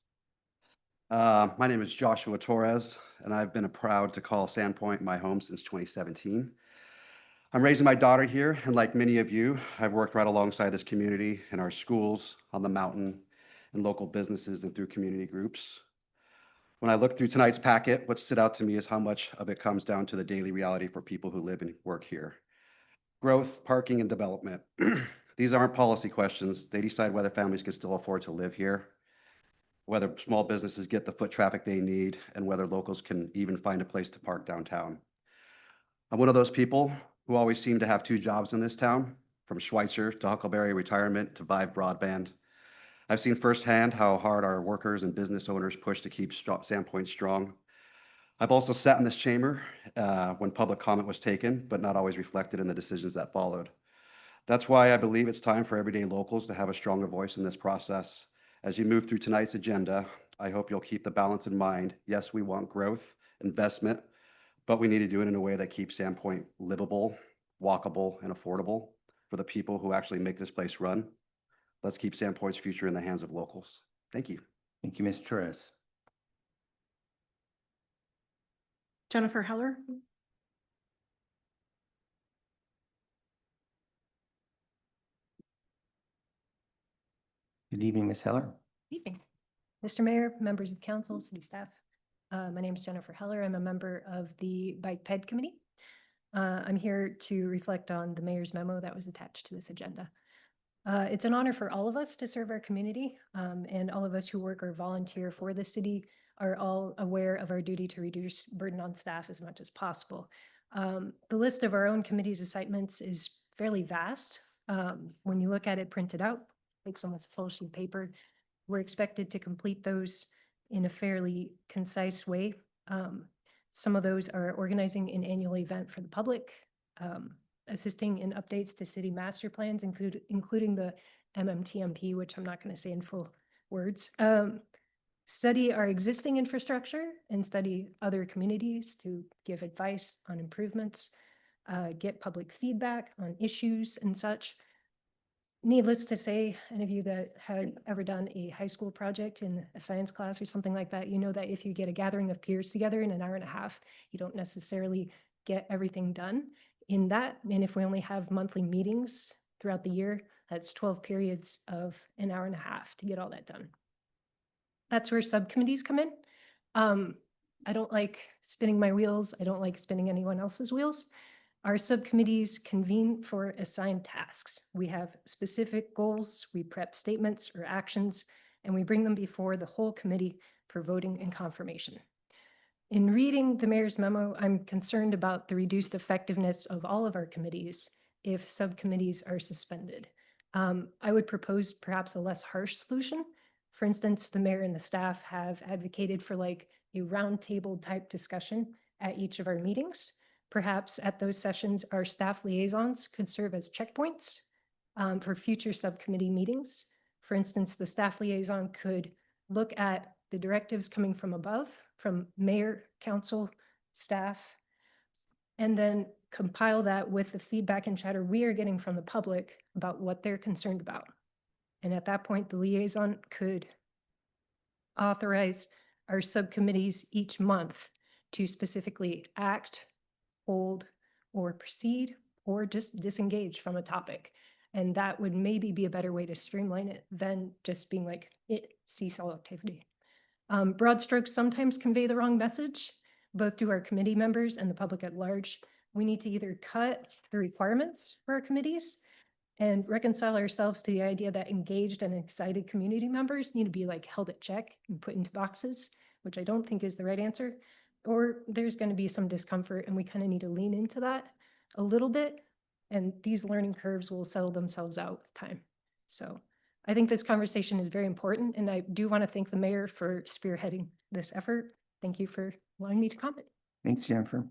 My name is Joshua Torres, and I've been proud to call Sandpoint my home since 2017. I'm raising my daughter here, and like many of you, I've worked right alongside this community in our schools, on the mountain, in local businesses, and through community groups. When I look through tonight's packet, what stood out to me is how much of it comes down to the daily reality for people who live and work here. Growth, parking, and development. These aren't policy questions. They decide whether families can still afford to live here, whether small businesses get the foot traffic they need, and whether locals can even find a place to park downtown. I'm one of those people who always seem to have 2 jobs in this town, from Schweitzer to Huckleberry Retirement to Vive Broadband. I've seen firsthand how hard our workers and business owners push to keep Sandpoint strong. I've also sat in this chamber when public comment was taken, but not always reflected in the decisions that followed. That's why I believe it's time for everyday locals to have a stronger voice in this process. As you move through tonight's agenda, I hope you'll keep the balance in mind. Yes, we want growth, investment, but we need to do it in a way that keeps Sandpoint livable, walkable, and affordable for the people who actually make this place run. Let's keep Sandpoint's future in the hands of locals. Thank you. Thank you, Mr. Torres. Jennifer Heller. Good evening, Ms. Heller. Evening. Mr. Mayor, members of council, city staff. My name is Jennifer Heller. I'm a member of the Bike Ped Committee. I'm here to reflect on the mayor's memo that was attached to this agenda. It's an honor for all of us to serve our community, and all of us who work or volunteer for the city are all aware of our duty to reduce burden on staff as much as possible. The list of our own committee's assignments is fairly vast. When you look at it printed out, like almost a full sheet of paper, we're expected to complete those in a fairly concise way. Some of those are organizing an annual event for the public, assisting in updates to city master plans, including the MMTMP, which I'm not going to say in full words. Study our existing infrastructure and study other communities to give advice on improvements, get public feedback on issues and such. Needless to say, any of you that had ever done a high school project in a science class or something like that, you know that if you get a gathering of peers together in an hour and a half, you don't necessarily get everything done in that. And if we only have monthly meetings throughout the year, that's 12 periods of an hour and a half to get all that done. That's where subcommittees come in. I don't like spinning my wheels. I don't like spinning anyone else's wheels. Our subcommittees convene for assigned tasks. We have specific goals, we prep statements or actions, and we bring them before the whole committee for voting and confirmation. In reading the mayor's memo, I'm concerned about the reduced effectiveness of all of our committees if subcommittees are suspended. I would propose perhaps a less harsh solution. For instance, the mayor and the staff have advocated for like a roundtable type discussion at each of our meetings. Perhaps at those sessions, our staff liaisons could serve as checkpoints for future subcommittee meetings. For instance, the staff liaison could look at the directives coming from above, from mayor, council, staff, and then compile that with the feedback and chatter we are getting from the public about what they're concerned about. And at that point, the liaison could authorize our subcommittees each month to specifically act, hold, or proceed, or just disengage from a topic. And that would maybe be a better way to streamline it than just being like, cease all activity. Broad strokes sometimes convey the wrong message, both to our committee members and the public at large. We need to either cut the requirements for our committees and reconcile ourselves to the idea that engaged and excited community members need to be like held at check and put into boxes, which I don't think is the right answer. Or there's going to be some discomfort and we kind of need to lean into that a little bit. And these learning curves will settle themselves out with time. So I think this conversation is very important. And I do want to thank the mayor for spearheading this effort. Thank you for allowing me to comment. Thanks, Jennifer.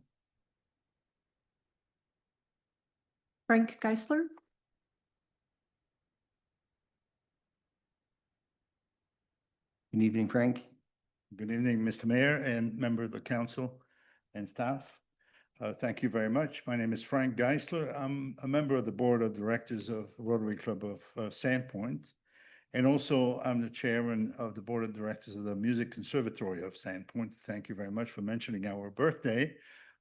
Frank Geisler. Good evening, Frank. Good evening, Mr. Mayor and member of the council and staff. Thank you very much. My name is Frank Geisler. I'm a member of the board of directors of the Rotary Club of Sandpoint. And also I'm the chairman of the board of directors of the Music Conservatory of Sandpoint. Thank you very much for mentioning our birthday.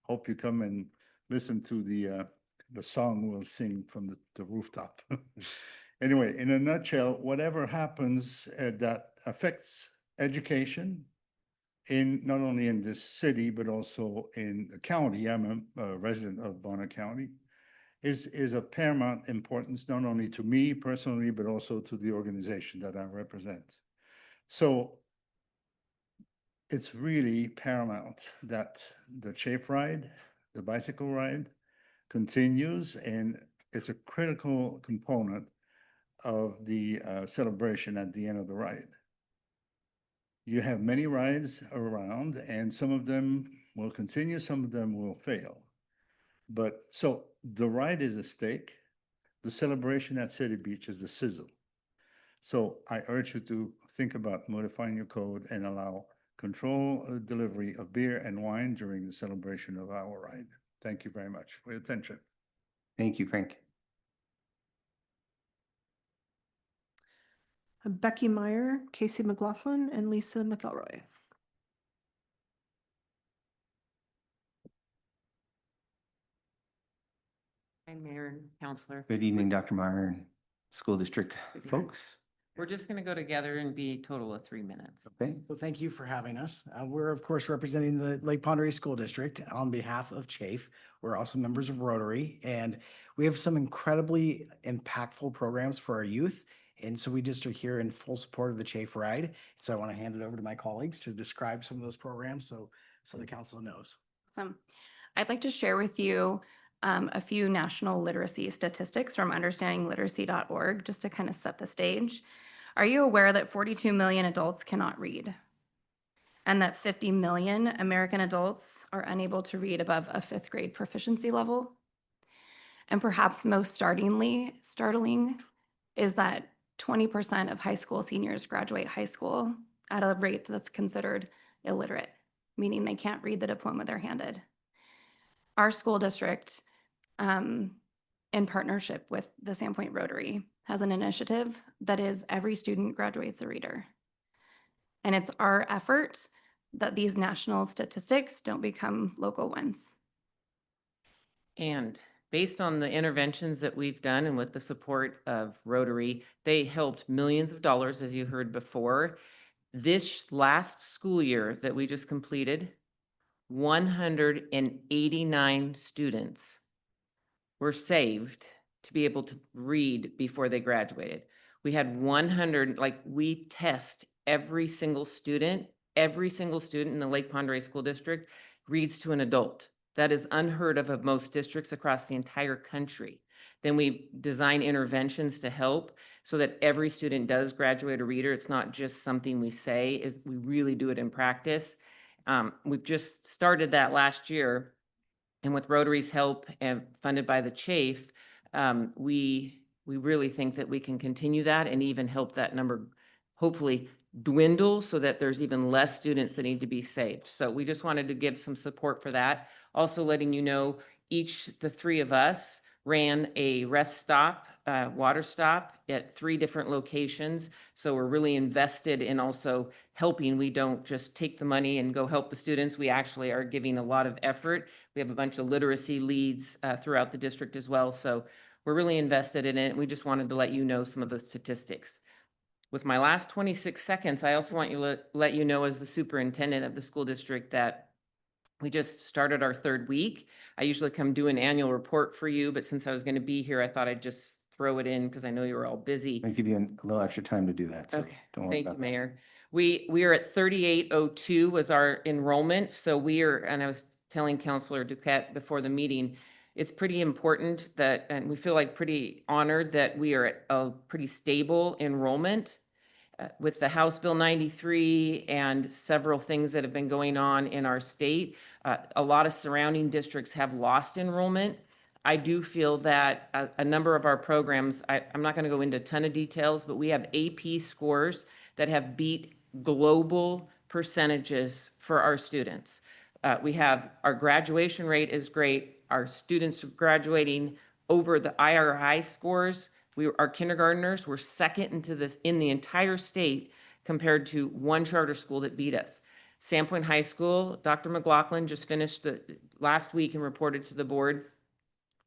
Hope you come and listen to the song we'll sing from the rooftop. Anyway, in a nutshell, whatever happens that affects education, not only in this city, but also in the county, I'm a resident of Bonner County, is of paramount importance, not only to me personally, but also to the organization that I represent. So it's really paramount that the Chafe Ride, the bicycle ride, continues, and it's a critical component of the celebration at the end of the ride. You have many rides around, and some of them will continue, some of them will fail. But so the ride is a stake. the celebration at City Beach is the sizzle. So I urge you to think about modifying your code and allow control delivery of beer and wine during the celebration of our ride. Thank you very much for your attention. Thank you, Frank. Becky Meyer, Casey McLaughlin, and Lisa McElroy. Hi, Mayor and Counselor. Good evening, Dr. Meyer and school district folks. We're just going to go together and be a total of 3 minutes. Okay. So thank you for having us. We're of course representing the Lake Pend Oreille School District on behalf of CHAFE. We're also members of Rotary, and we have some incredibly impactful programs for our youth. And so we just are here in full support of the CHAFE ride. So I want to hand it over to my colleagues to describe some of those programs so the council knows. Awesome. I'd like to share with you a few national literacy statistics from understandingliteracy.org just to kind of set the stage. Are you aware that 42 million adults cannot read? And that 50 million American adults are unable to read above a 5th grade proficiency level? And perhaps most startling is that 20% of high school seniors graduate high school at a rate that's considered illiterate, meaning they can't read the diploma they're handed. Our school district, in partnership with the Sandpoint Rotary, has an initiative that is every student graduates a reader. And it's our effort that these national statistics don't become local ones. And based on the interventions that we've done and with the support of Rotary, they helped millions of dollars, as you heard before. This last school year that we just completed, 189 students were saved to be able to read before they graduated. We had 100, we test every single student in the Lake Pend Oreille School District reads to an adult. That is unheard of most districts across the entire country. Then we design interventions to help so that every student does graduate a reader. It's not just something we say, we really do it in practice. We've just started that last year, and with Rotary's help and funded by the CHAFE, we really think that we can continue that and even help that number hopefully dwindle so that there's even less students that need to be saved. So we just wanted to give some support for that. Also letting you know, the 3 of us ran a rest stop, water stop at 3 different locations. So we're really invested in also helping. We don't just take the money and go help the students. We actually are giving a lot of effort. We have a bunch of literacy leads throughout the district as well. So we're really invested in it. We just wanted to let you know some of the statistics. With my last 26 seconds, I also want to let you know as the superintendent of the school district that we just started our 3rd week. I usually come do an annual report for you, but since I was going to be here, I thought I'd just throw it in because I know you were all busy. I'll give you a little extra time to do that. So Okay, don't worry thank you, about that. Mayor. We are at 3802 was our enrollment. So and I was telling Counselor Duquette before the meeting, it's pretty important that, and we feel like pretty honored that we are at a pretty stable enrollment. With the House Bill 93 and several things that have been going on in our state, a lot of surrounding districts have lost enrollment. I do feel that a number of our programs, I'm not going to go into a ton of details, but we have AP scores that have beat global percentages for our students. We have our graduation rate is great. Our students graduating over the IRI scores. Our kindergartners were second in the entire state compared to one charter school that beat us. Sandpoint High School, Dr. McLaughlin just finished the last week and reported to the board.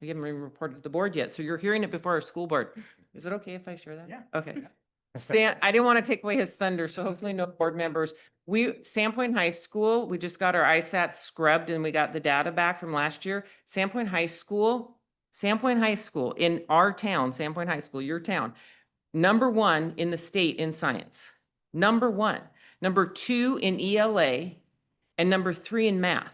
We haven't even reported to the board yet, so you're hearing it before our school board. Is it okay if I share that? Yeah. Okay. I didn't want to take away his thunder, so hopefully no board members. Sandpoint High School, we just got our ISAT scrubbed and we got the data back from last year. Sandpoint High School in our town, Sandpoint High School, your town, #1 in the state in science. #1. #2 in ELA and #3 in math.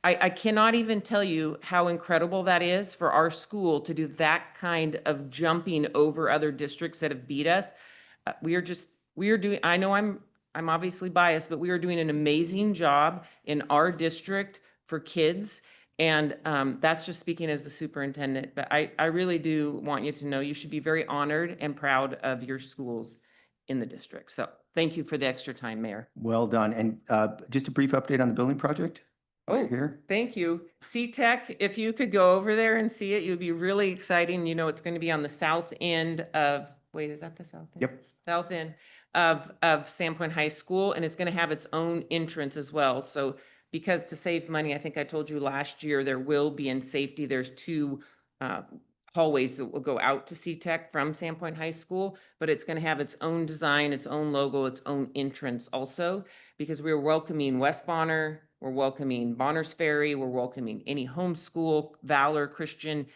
I cannot even tell you how incredible that is for our school to do that kind of jumping over other districts that have beat us. We are doing, I know I'm obviously biased, but we are doing an amazing job in our district for kids. And that's just speaking as the superintendent, but I really do want you to know you should be very honored and proud of your schools in the district. So thank you for the extra time, Mayor. Well done. And just a brief update on the building project? while you're Oh, here. thank you. C-Tech, if you could go over there and see it, it would be really exciting. You know, it's going to be on the south end of, wait, is that the south end? Yep. South end of Sandpoint High School, and it's going to have its own entrance as well. So because to save money, I think I told you last year, there will be in safety, there's two hallways that will go out to C-Tech from Sandpoint High School, but it's going to have its own design, its own logo, its own entrance also, because we're welcoming West Bonner, we're welcoming Bonner's Ferry, we're welcoming any homeschool, Valor, Christian,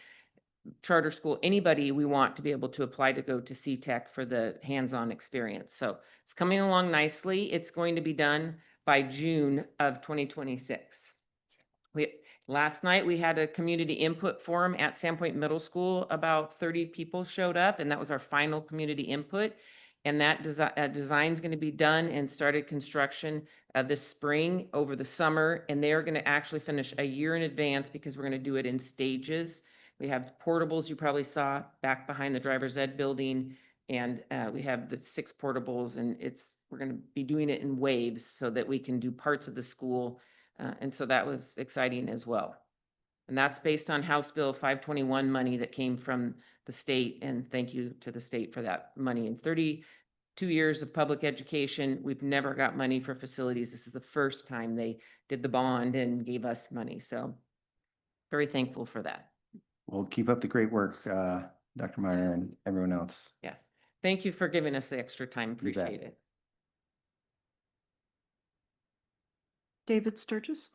charter school, anybody we want to be able to apply to go to C-Tech for the hands-on experience. So it's coming along nicely. It's going to be done by June of 2026. Last night, we had a community input forum at Sandpoint Middle School. About 30 people showed up, and that was our final community input. And that design's going to be done and started construction this spring over the summer. And they're going to actually finish a year in advance because we're going to do it in stages. We have portables you probably saw back behind the driver's ed building. And we have the 6 portables, and we're going to be doing it in waves so that we can do parts of the school. And so that was exciting as well. And that's based on House Bill 521 money that came from the state. And thank you to the state for that money. In 32 years of public education, we've never got money for facilities. This is the first time they did the bond and gave us money. So very thankful for that. Well, keep up the great work, Dr. Meyer and everyone else. Yeah. Thank you for giving us the extra time. You bet. Appreciate it. David Sturgis.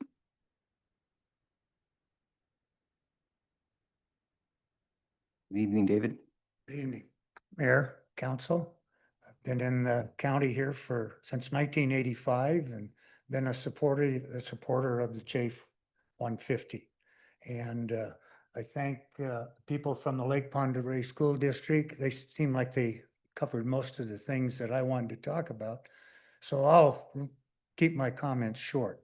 Good evening, David. Good evening, Mayor, Council. I've been in the county here since 1985 and been a supporter of the Chafe 150. And I thank people from the Lake Pend Oreille School District. They seem like they covered most of the things that I wanted to talk about. So I'll keep my comments short.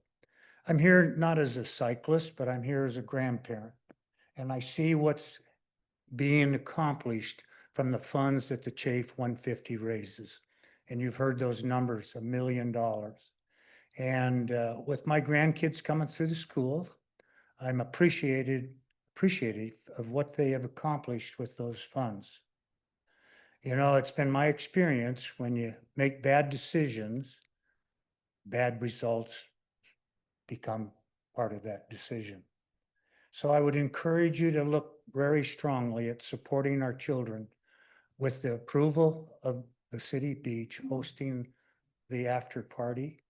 I'm here not as a cyclist, but I'm here as a grandparent. And I see what's being accomplished from the funds that the Chafe 150 raises. And you've heard those numbers, $1 million. And with my grandkids coming through the school, I'm appreciative of what they have accomplished with those funds. You know, it's been my experience when you make bad decisions, bad results become part of that decision. So I would encourage you to look very strongly at supporting our children with the approval of the City Beach hosting the after party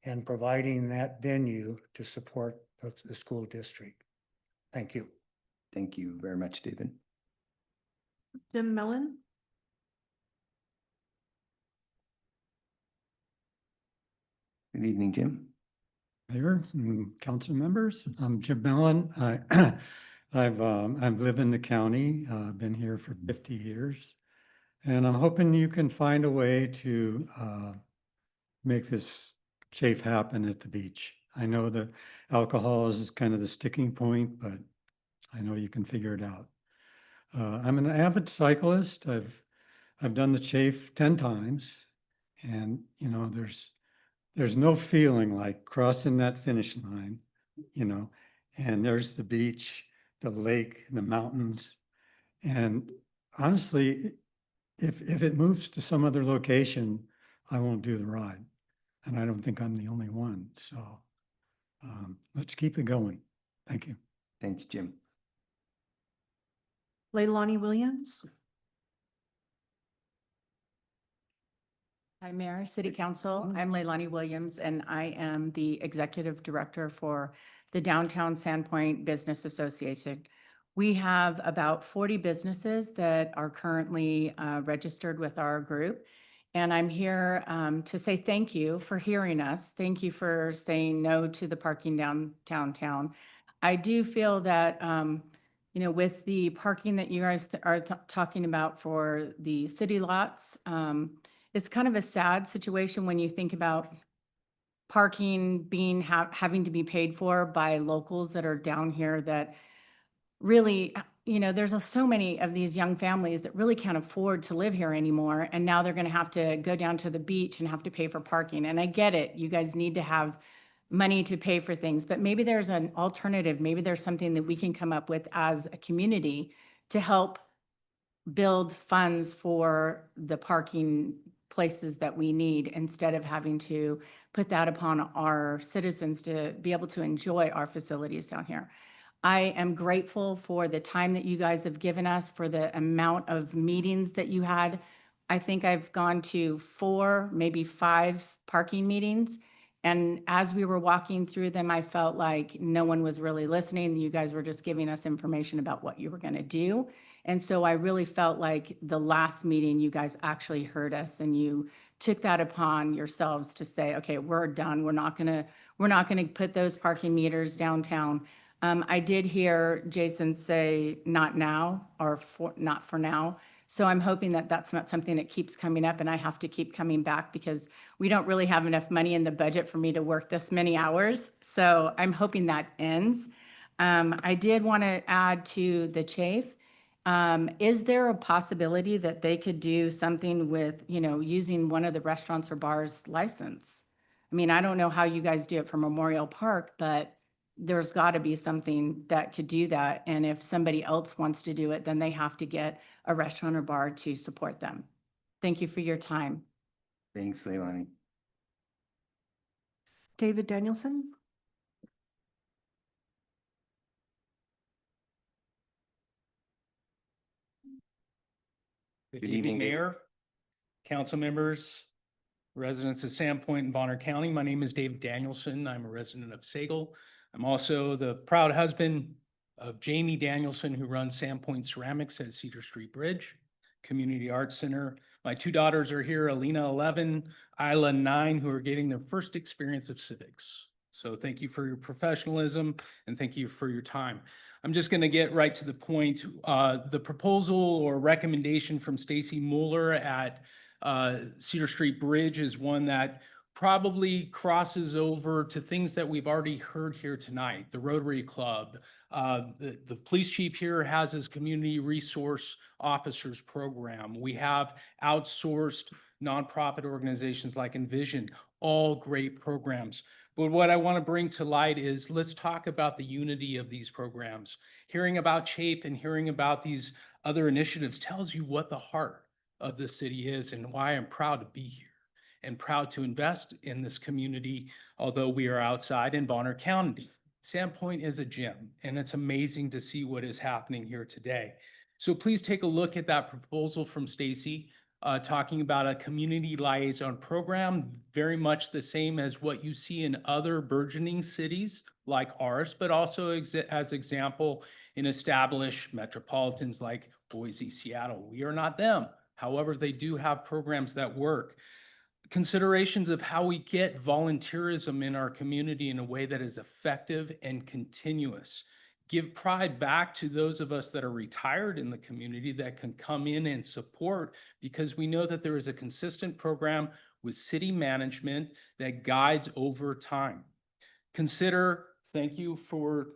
and providing that venue to support the school district. Thank you. Thank you very much, David. Jim Mellon. Good evening, Jim. Mayor and council members, I'm Jim Mellon. I've lived in the county, been here for 50 years, and I'm hoping you can find a way to make this Chafe happen at the beach. I know that alcohol is kind of the sticking point, but I know you can figure it out. I'm an avid cyclist. I've done the Chafe 10 times, and you know, there's no feeling like crossing that finish line, you know, and there's the beach, the lake, the mountains. And honestly, if it moves to some other location, I won't do the ride. And I don't think I'm the only one. So let's keep it going. Thank you. Thank you, Jim. Leilani Williams. Hi, Mayor, City Council. I'm Leilani Williams, and I am the Executive Director for the Downtown Sandpoint Business Association. We have about 40 businesses that are currently registered with our group. And I'm here to say thank you for hearing us. Thank you for saying no to the parking downtown. I do feel that, you know, with the parking that you guys are talking about for the city lots, it's kind of a sad situation when you think about parking being, having to be paid for by locals that are down here that really, there's so many of these young families that really can't afford to live here anymore. And now they're going to have to go down to the beach and have to pay for parking. And I get it. You guys need to have money to pay for things, but maybe there's an alternative. Maybe there's something that we can come up with as a community to help build funds for the parking places that we need instead of having to put that upon our citizens to be able to enjoy our facilities down here. I am grateful for the time that you guys have given us, for the amount of meetings that you had. I think I've gone to 4, maybe 5 parking meetings. And as we were walking through them, I felt like no one was really listening. You guys were just giving us information about what you were going to do. And so I really felt like the last meeting, you guys actually heard us and you took that upon yourselves to say, okay, we're done. We're not going to put those parking meters downtown. I did hear Jason say not now or not for now. So I'm hoping that that's not something that keeps coming up and I have to keep coming back because we don't really have enough money in the budget for me to work this many hours. So I'm hoping that ends. I did want to add to the Chafe. Is there a possibility that they could do something with, using one of the restaurants or bars license? I mean, I don't know how you guys do it for Memorial Park, but there's got to be something that could do that. And if somebody else wants to do it, then they have to get a restaurant or bar to support them. Thank you for your time. Thanks, Leilani. David Danielson? Good Good evening, evening, Dave. Mayor, council members, residents of Sandpoint and Bonner County. My name is Dave Danielson. I'm a resident of Sagal. I'm also the proud husband of Jamie Danielson, who runs Sandpoint Ceramics at Cedar Street Bridge Community Arts Center. My 2 daughters are here, Alina, 11, Isla, 9, who are getting their first experience of civics. So thank you for your professionalism and thank you for your time. I'm just going to get right to the point. The proposal or recommendation from Stacy Mueller at Cedar Street Bridge is one that probably crosses over to things that we've already heard here tonight. The Rotary Club, the police chief here has his community resource officers program. We have outsourced nonprofit organizations like Envision, all great programs. But what I want to bring to light is let's talk about the unity of these programs. Hearing about CHAFE and hearing about these other initiatives tells you what the heart of the city is and why I'm proud to be here and proud to invest in this community, although we are outside in Bonner County. Sandpoint is a gem, and it's amazing to see what is happening here today. So please take a look at that proposal from Stacy, talking about a community liaison program, very much the same as what you see in other burgeoning cities like ours, but also as example in established metropolitans like Boise, Seattle. We are not them. However, they do have programs that work. Considerations of how we get volunteerism in our community in a way that is effective and continuous. Give pride back to those of us that are retired in the community that can come in and support because we know that there is a consistent program with city management that guides over time. Consider, thank you for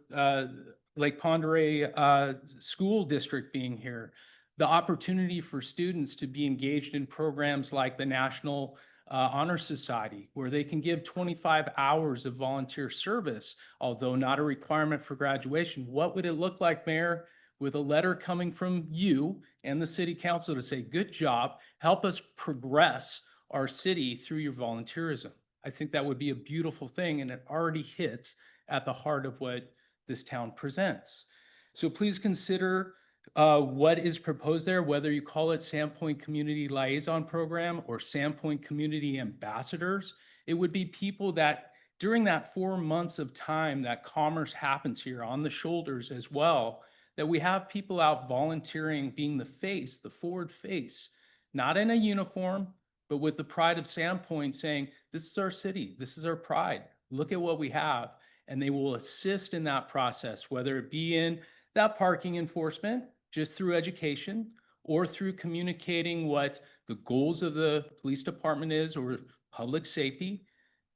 Lake Pend Oreille School District being here, the opportunity for students to be engaged in programs like the National Honor Society, where they can give 25 hours of volunteer service, although not a requirement for graduation. What would it look like, Mayor, with a letter coming from you and the city council to say, good job, help us progress our city through your volunteerism? I think that would be a beautiful thing, and it already hits at the heart of what this town presents. So please consider what is proposed there, whether you call it Sandpoint Community Liaison Program or Sandpoint Community Ambassadors. It would be people that during that 4 months of time that commerce happens here on the shoulders as well, that we have people out volunteering, being the face, the forward face, not in a uniform, but with the pride of Sandpoint saying, this is our city, this is our pride, look at what we have. And they will assist in that process, whether it be in that parking enforcement, just through education, or through communicating what the goals of the police department is or public safety,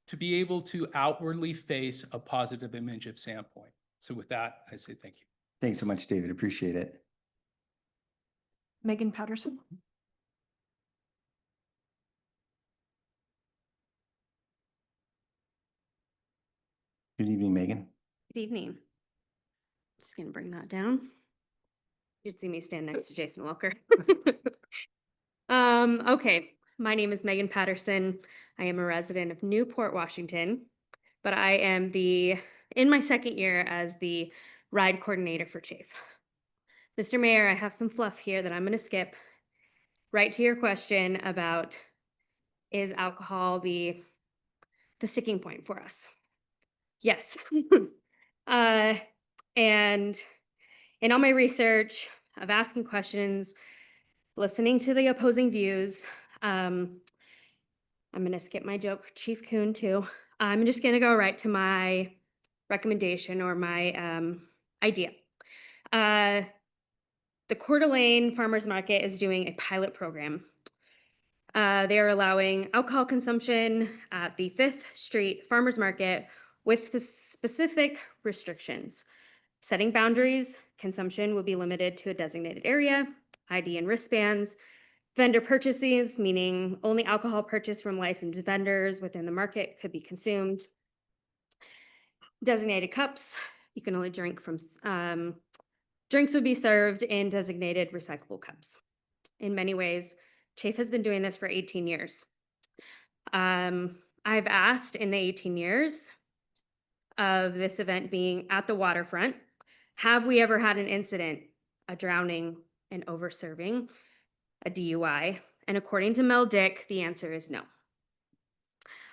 to be able to outwardly face a positive image of Sandpoint. So with that, I say thank you. Thanks so much, David. Appreciate it. Megan Patterson. Good evening, Megan. Good evening. Just gonna bring that down. You'd see me stand next to Jason Welker. Okay, my name is Megan Patterson. I am a resident of Newport, Washington, but I am in my second year as the ride coordinator for Chafe. Mr. Mayor, I have some fluff here that I'm gonna skip right to your question about, is alcohol the sticking point for us? Yes. And in all my research of asking questions, listening to the opposing views, I'm gonna skip my joke, Chief Coon too. I'm just gonna go right to my recommendation or my idea. The Coeur d'Alene Farmers Market is doing a pilot program. They are allowing alcohol consumption at the 5th Street Farmers Market with specific restrictions. Setting boundaries, consumption will be limited to a designated area, ID and wristbands, vendor purchases, meaning only alcohol purchased from licensed vendors within the market could be consumed. Designated cups, you can only drink from, drinks would be served in designated recyclable cups. In many ways, Chafe has been doing this for 18 years. I've asked in the 18 years of this event being at the waterfront, have we ever had an incident, a drowning, an over-serving, a DUI? And according to Mel Dick, the answer is no.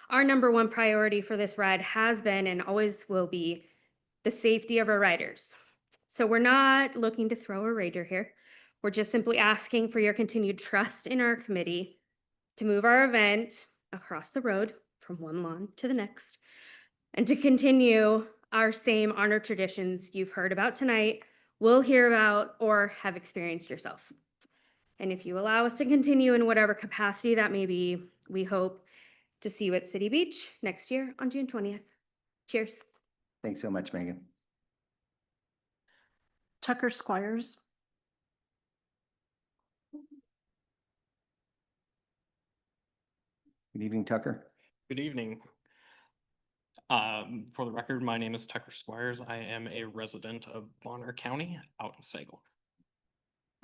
Our number one priority for this ride has been and always will be the safety of our riders. So we're not looking to throw a rager here. We're just simply asking for your continued trust in our committee to move our event across the road from one lawn to the next and to continue our same honored traditions you've heard about tonight, will hear about, or have experienced yourself. And if you allow us to continue in whatever capacity that may be, we hope to see you at City Beach next year on June 20th. Cheers. Thanks so much, Megan. Tucker Squires. Good evening, Tucker. Good evening. For the record, my name is Tucker Squires. I am a resident of Bonner County out in Sagal.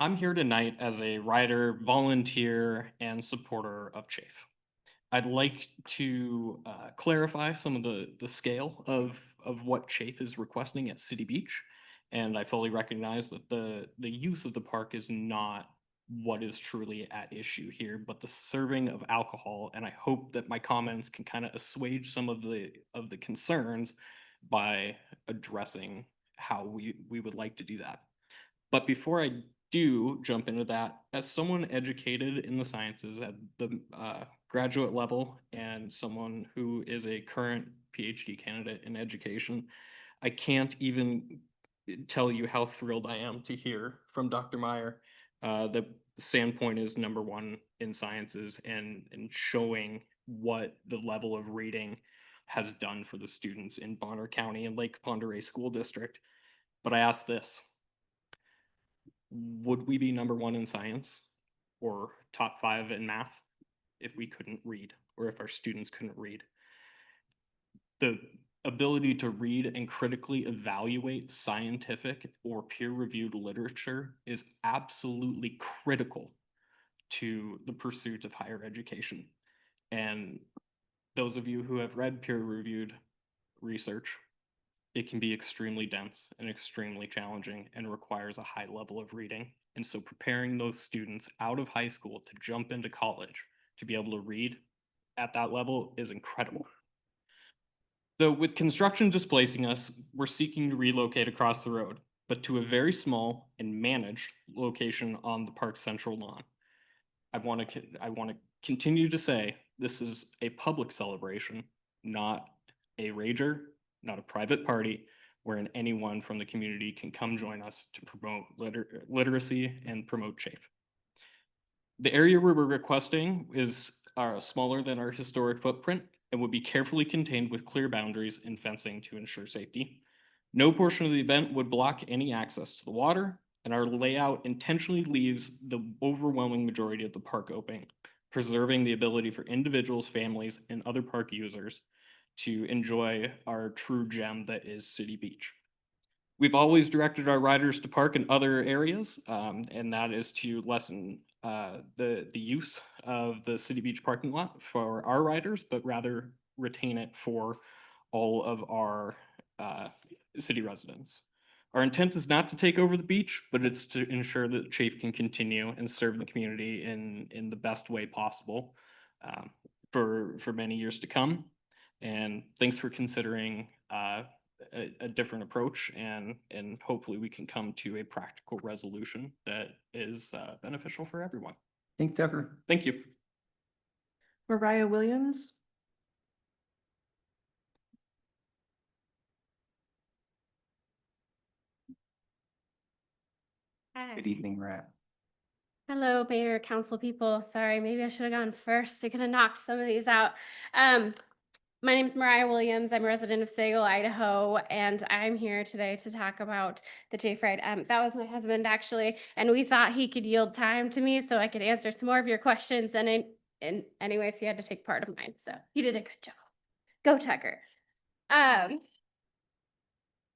I'm here tonight as a rider, volunteer, and supporter of Chafe. I'd like to clarify some of the scale of what Chafe is requesting at City Beach. And I fully recognize that the use of the park is not what is truly at issue here, but the serving of alcohol. And I hope that my comments can kind of assuage some of the concerns by addressing how we would like to do that. But before I do jump into that, as someone educated in the sciences at the graduate level and someone who is a current PhD candidate in education, I can't even tell you how thrilled I am to hear from Dr. Meyer that Sandpoint is #1 in sciences and showing what the level of reading has done for the students in Bonner County and Lake Pend Oreille School District. But I ask this, would we be #1 in science or top 5 in math if we couldn't read or if our students couldn't read? The ability to read and critically evaluate scientific or peer-reviewed literature is absolutely critical to the pursuit of higher education. And those of you who have read peer-reviewed research, it can be extremely dense and extremely challenging and requires a high level of reading. And so preparing those students out of high school to jump into college to be able to read at that level is incredible. So with construction displacing us, we're seeking to relocate across the road, but to a very small and managed location on the park's central lawn. I want to continue to say this is a public celebration, not a rager, not a private party, wherein anyone from the community can come join us to promote literacy and promote Chafe. The area where we're requesting is smaller than our historic footprint, and would be carefully contained with clear boundaries and fencing to ensure safety. No portion of the event would block any access to the water, and our layout intentionally leaves the overwhelming majority of the park open, preserving the ability for individuals, families, and other park users to enjoy our true gem that is City Beach. We've always directed our riders to park in other areas, and that is to lessen the use of the City Beach parking lot for our riders, but rather retain it for all of our city residents. Our intent is not to take over the beach, but it's to ensure that Chafe can continue and serve the community in the best way possible for many years to come. And thanks for considering a different approach, and hopefully we can come to a practical resolution that is beneficial for everyone. Thanks, Tucker. Thank you. Mariah Williams. Good evening, Rat. Hello, Mayor, council people. Sorry, maybe I should have gone first. I could have knocked some of these out. My name is Mariah Williams. I'm a resident of Sagal, Idaho, and I'm here today to talk about the Chafe Ride. That was my husband, actually, and we thought he could yield time to me so I could answer some more of your questions. And anyways, he had to take part of mine, so he did a good job. Go, Tucker.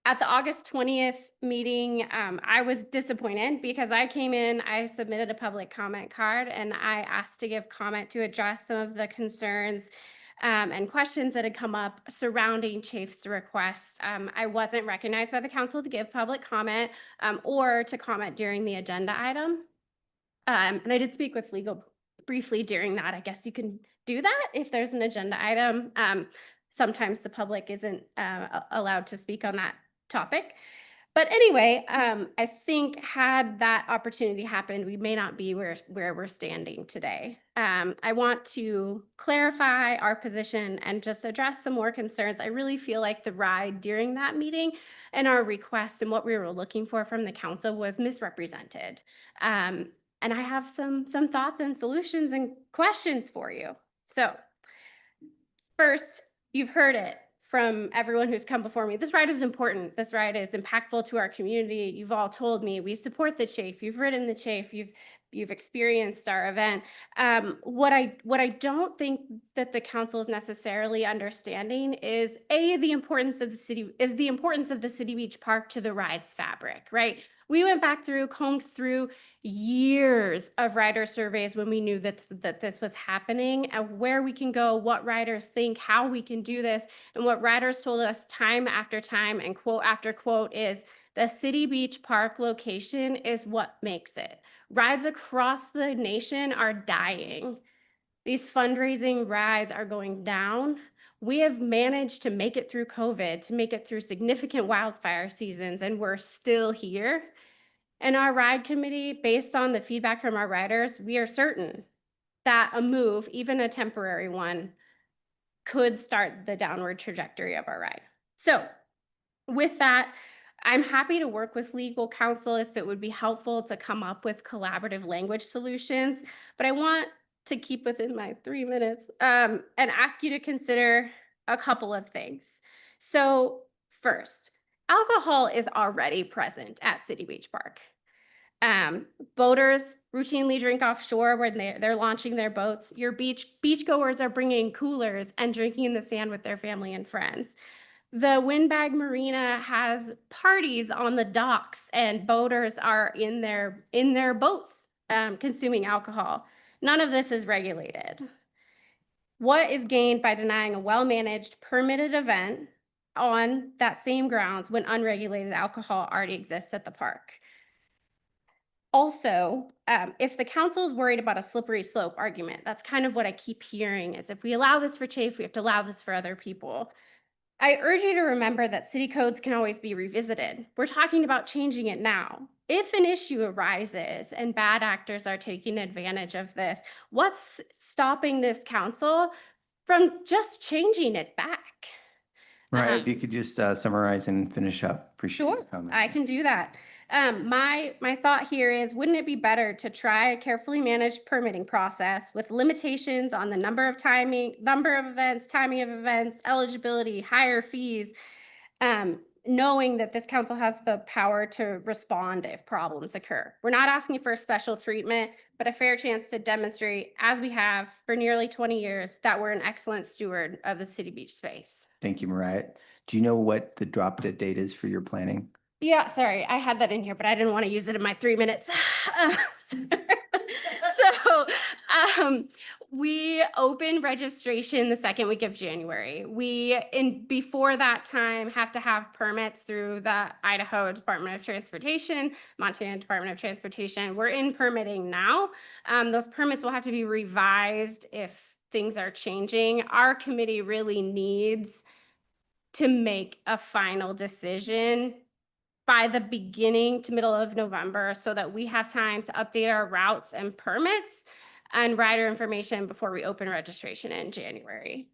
At the August 20th meeting, I was disappointed because I came in, I submitted a public comment card, and I asked to give comment to address some of the concerns and questions that had come up surrounding Chafe's request. I wasn't recognized by the council to give public comment or to comment during the agenda item. And I did speak with legal briefly during that. I guess you can do that if there's an agenda item. Sometimes the public isn't allowed to speak on that topic. But anyway, I think had that opportunity happened, we may not be where we're standing today. I want to clarify our position and just address some more concerns. I really feel like the ride during that meeting and our request and what we were looking for from the council was misrepresented. And I have some thoughts and solutions and questions for you. So first, you've heard it from everyone who's come before me. This ride is important. This ride is impactful to our community. You've all told me we support the Chafe. You've ridden the Chafe. You've experienced our event. What I don't think that the council is necessarily understanding is the importance of the City Beach Park to the ride's fabric, right? We went back through, combed through years of rider surveys when we knew that this was happening, and where we can go, what riders think, how we can do this. And what riders told us time after time and quote after quote is the City Beach Park location is what makes it. Rides across the nation are dying. These fundraising rides are going down. We have managed to make it through COVID, to make it through significant wildfire seasons, and we're still here. And our ride committee, based on the feedback from our riders, we are certain that a move, even a temporary one, could start the downward trajectory of our ride. So with that, I'm happy to work with legal counsel if it would be helpful to come up with collaborative language solutions, but I want to keep within my 3 minutes and ask you to consider a couple of things. So first, alcohol is already present at City Beach Park. Boaters routinely drink offshore when they're launching their boats. Your beachgoers are bringing coolers and drinking in the sand with their family and friends. The Windbag Marina has parties on the docks, and boaters are in their boats consuming alcohol. None of this is regulated. What is gained by denying a well-managed, permitted event on that same grounds when unregulated alcohol already exists at the park? Also, if the council is worried about a slippery slope argument, that's kind of what I keep hearing is if we allow this for Chafe, we have to allow this for other people. I urge you to remember that city codes can always be revisited. We're talking about changing it now. If an issue arises and bad actors are taking advantage of this, what's stopping this council from just changing it back? Right, if you could just summarize and finish up, appreciate your Sure, comments. I can do that. My thought here is, wouldn't it be better to try a carefully managed permitting process with limitations on the number of events, timing of events, eligibility, higher fees, knowing that this council has the power to respond if problems occur? We're not asking for a special treatment, but a fair chance to demonstrate, as we have for nearly 20 years, that we're an excellent steward of the city beach space. Thank you, Mariah. Do you know what the drop dead date is for your planning? Yeah, sorry, I had that in here, but I didn't want to use it in my 3 minutes. So, we open registration the second week of January. Before that time, have to have permits through the Idaho Department of Transportation, Montana Department of Transportation. We're in permitting now. Those permits will have to be revised if things are changing. Our committee really needs to make a final decision by the beginning to middle of November so that we have time to update our routes and permits and rider information before we open registration in January.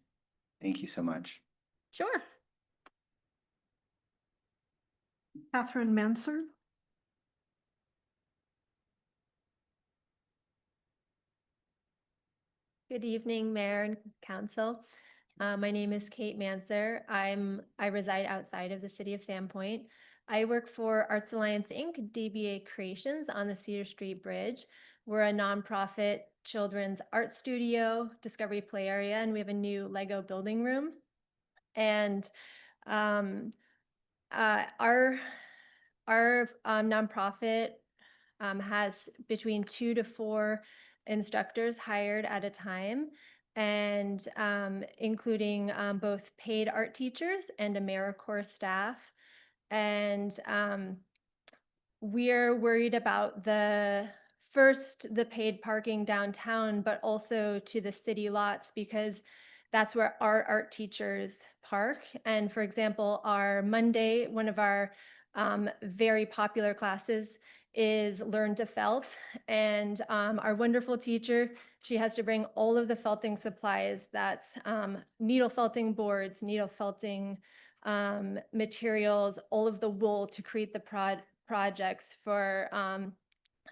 Thank you so much. Sure. Catherine Manser. Good evening, Mayor and Council. My name is Kate Manser. I reside outside of the city of Sandpoint. I work for Arts Alliance Inc., DBA Creations on the Cedar Street Bridge. We're a nonprofit children's art studio, Discovery Play Area, and we have a new Lego building room. And our nonprofit has between 2 to 4 instructors hired at a time, and including both paid art teachers and AmeriCorps staff. And we're worried about the paid parking downtown, but also to the city lots, because that's where our art teachers park. And for example, our Monday, one of our very popular classes is Learn to Felt. And our wonderful teacher, she has to bring all of the felting supplies. That's needle felting boards, needle felting materials, all of the wool to create the projects for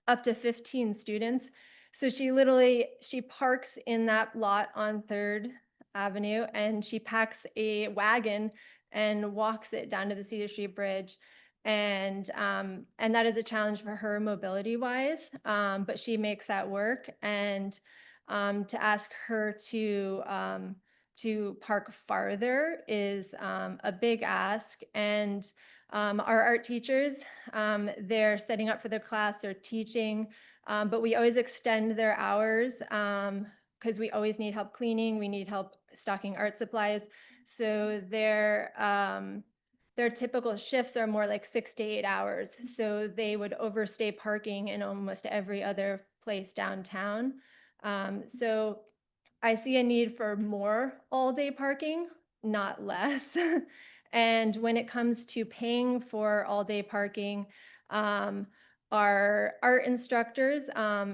up to 15 students. So she parks in that lot on 3rd Avenue, and she packs a wagon and walks it down to the Cedar Street Bridge. And that is a challenge for her mobility wise, but she makes that work. And to ask her to park farther is a big ask. And our art teachers, they're setting up for their class, they're teaching, but we always extend their hours because we always need help cleaning, we need help stocking art supplies. So their typical shifts are more like 6 to 8 hours. So they would overstay parking in almost every other place downtown. So I see a need for more all-day parking, not less. And when it comes to paying for all-day parking, our art instructors,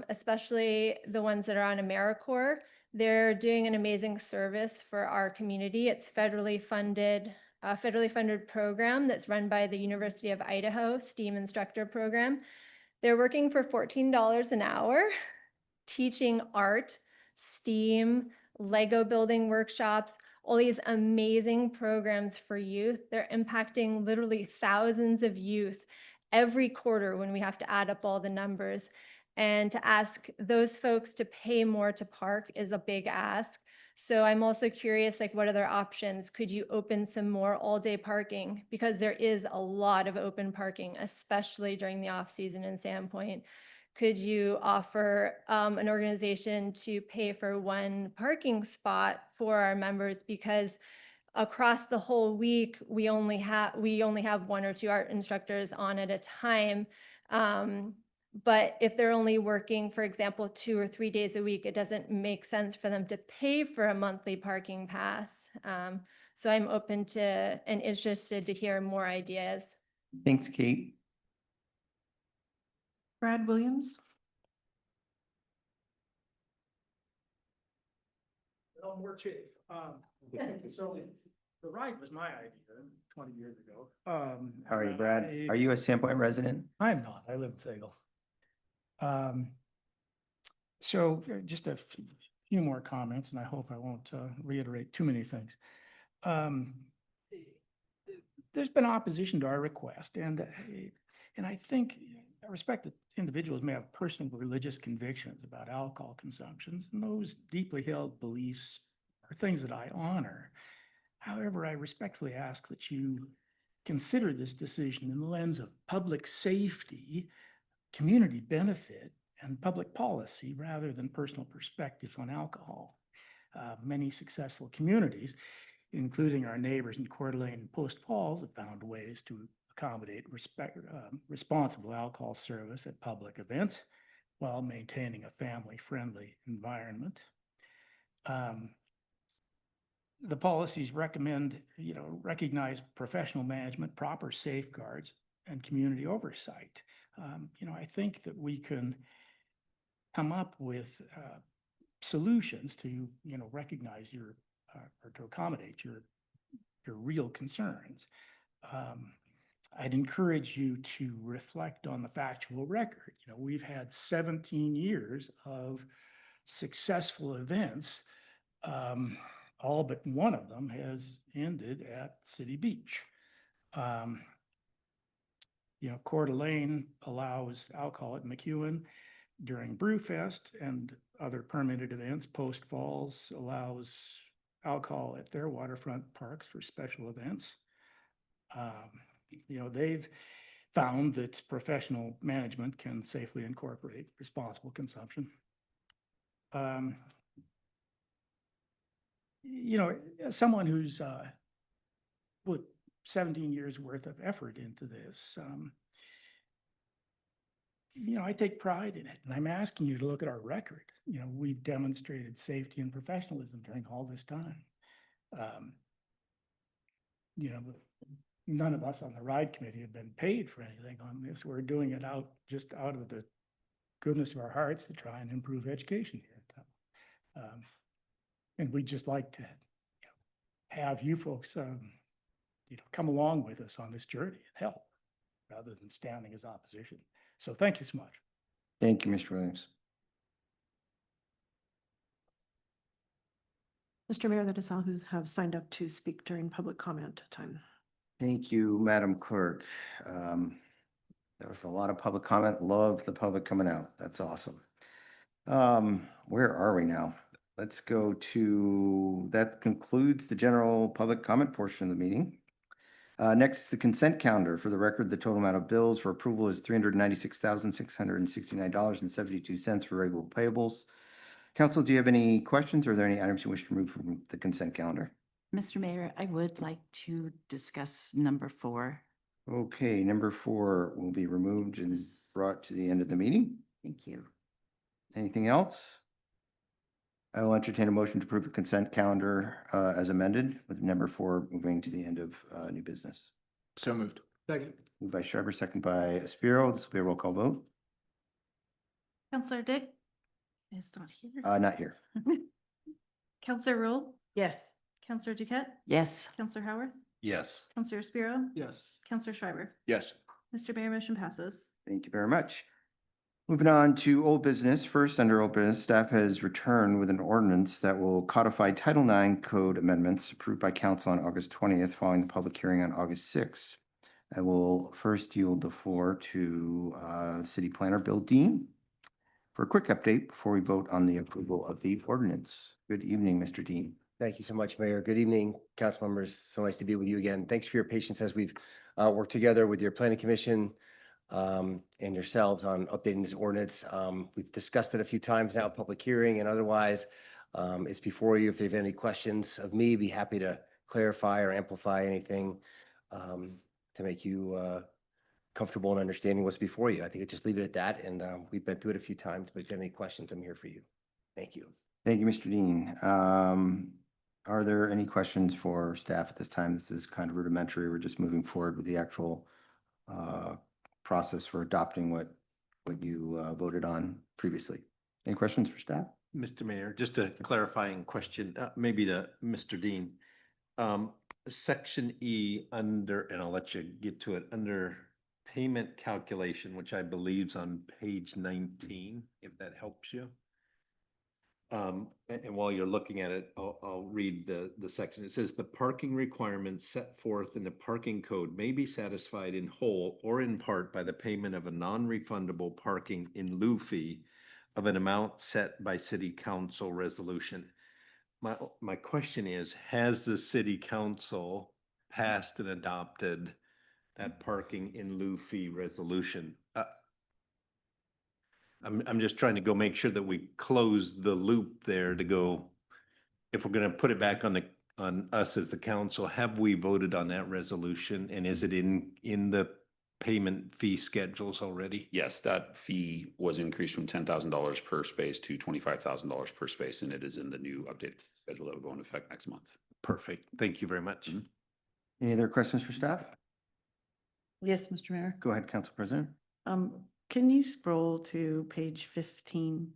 especially the ones that are on AmeriCorps, they're doing an amazing service for our community. It's federally funded program that's run by the University of Idaho STEAM instructor program. They're working for $14 an hour, teaching art, STEAM, Lego building workshops, all these amazing programs for youth. They're impacting literally thousands of youth every quarter when we have to add up all the numbers. And to ask those folks to pay more to park is a big ask. So I'm also curious, like, what other options? Could you open some more all-day parking? Because there is a lot of open parking, especially during the off-season in Sandpoint. Could you offer an organization to pay for one parking spot for our members? Because across the whole week, we only have 1 or 2 art instructors on at a time. But if they're only working, for example, 2 or 3 days a week, it doesn't make sense for them to pay for a monthly parking pass. So I'm open to and interested to hear more ideas. Thanks, Kate. Brad Williams. No more chief. So The ride was my idea 20 years ago. How are you, Brad? Are you a Sandpoint resident? I'm not. I live in Sagal. So just a few more comments, and I hope I won't reiterate too many things. There's been opposition to our request, and I think I respect that individuals may have personal religious convictions about alcohol consumptions, and those deeply held beliefs are things that I honor. However, I respectfully ask that you consider this decision in the lens of public safety, community benefit, and public policy rather than personal perspectives on alcohol. Many successful communities, including our neighbors in Coeur d'Alene and Post Falls, have found ways to accommodate responsible alcohol service at public events while maintaining a family-friendly environment. The policies recommend, recognize professional management, proper safeguards, and community oversight. I think that we can come up with solutions to, recognize your or to accommodate your real concerns. I'd encourage you to reflect on the factual record. We've had 17 years of successful events. All but one of them has ended at City Beach. Coeur d'Alene allows alcohol at McEwen during Brewfest and other permitted events. Post Falls allows alcohol at their waterfront parks for special events. They've found that professional management can safely incorporate responsible consumption. As someone who's put 17 years worth of effort into this, I take pride in it, and I'm asking you to look at our record. We've demonstrated safety and professionalism during all this time. None of us on the ride committee have been paid for anything on this. We're doing it out of the goodness of our hearts to try and improve education here in town. And we'd just like to have you folks come along with us on this journey and help rather than standing as opposition. So thank you so much. Thank you, Mr. Williams. Mr. Mayor, that is all who have signed up to speak during public comment time. Thank you, Madam Clerk. There was a lot of public comment. Love the public coming out. That's awesome. Where are we now? Let's go to, that concludes the general public comment portion of the meeting. Next is the consent calendar. For the record, the total amount of bills for approval is $396,669.72 for regular payables. Council, do you have any questions, or are there any items you wish to remove from the consent calendar? Mr. Mayor, I would like to discuss number 4. Okay, number 4 will be removed and brought to the end of the meeting. Thank you. Anything else? I will entertain a motion to approve the consent calendar as amended, with number 4 moving to the end of new business. So moved. Second. Moved by Schreiber, second by Aspiro. This will be a roll call vote. Counselor Dick is not here. Not here. Counselor Rule, Yes. Counselor Duquette, Yes. Counselor Howard, Yes. Counselor Spiro, Yes. Counselor Schreiber. Yes. Mr. Mayor, motion passes. Thank you very much. Moving on to old business. First, under old business, staff has returned with an ordinance that will codify Title IX code amendments approved by council on August 20th, following the public hearing on August 6th. I will first yield the floor to City Planner Bill Dean for a quick update before we vote on the approval of the ordinance. Good evening, Mr. Dean. Thank you so much, Mayor. Good evening, council members. So nice to be with you again. Thanks for your patience as we've worked together with your planning commission and yourselves on updating this ordinance. We've discussed it a few times now, public hearing and otherwise. It's before you. If you have any questions of me, be happy to clarify or amplify anything to make you comfortable in understanding what's before you. I think I'll just leave it at that. And we've been through it a few times, but if you have any questions, I'm here for you. Thank you. Thank you, Mr. Dean. Are there any questions for staff at this time? This is kind of rudimentary. We're just moving forward with the actual process for adopting what you voted on previously. Any questions for staff? Mr. Mayor, just a clarifying question, maybe to Mr. Dean. Section E under, and I'll let you get to it, under payment calculation, which I believe is on page 19, if that helps you. And while you're looking at it, I'll read the section. It says the parking requirements set forth in the parking code may be satisfied in whole or in part by the payment of a non-refundable parking in lieu fee of an amount set by city council resolution. My question is, has the city council passed and adopted that parking in lieu fee resolution? I'm just trying to go make sure that we close the loop there to go, if we're gonna put it back on us as the council, have we voted on that resolution? And is it in the payment fee schedules already? Yes, that fee was increased from $10,000 per space to $25,000 per space, and it is in the new updated schedule that will go into effect next month. Perfect. Thank you very much. Any other questions for staff? Yes, Mr. Mayor. Go ahead, Council President. Can you scroll to page 15?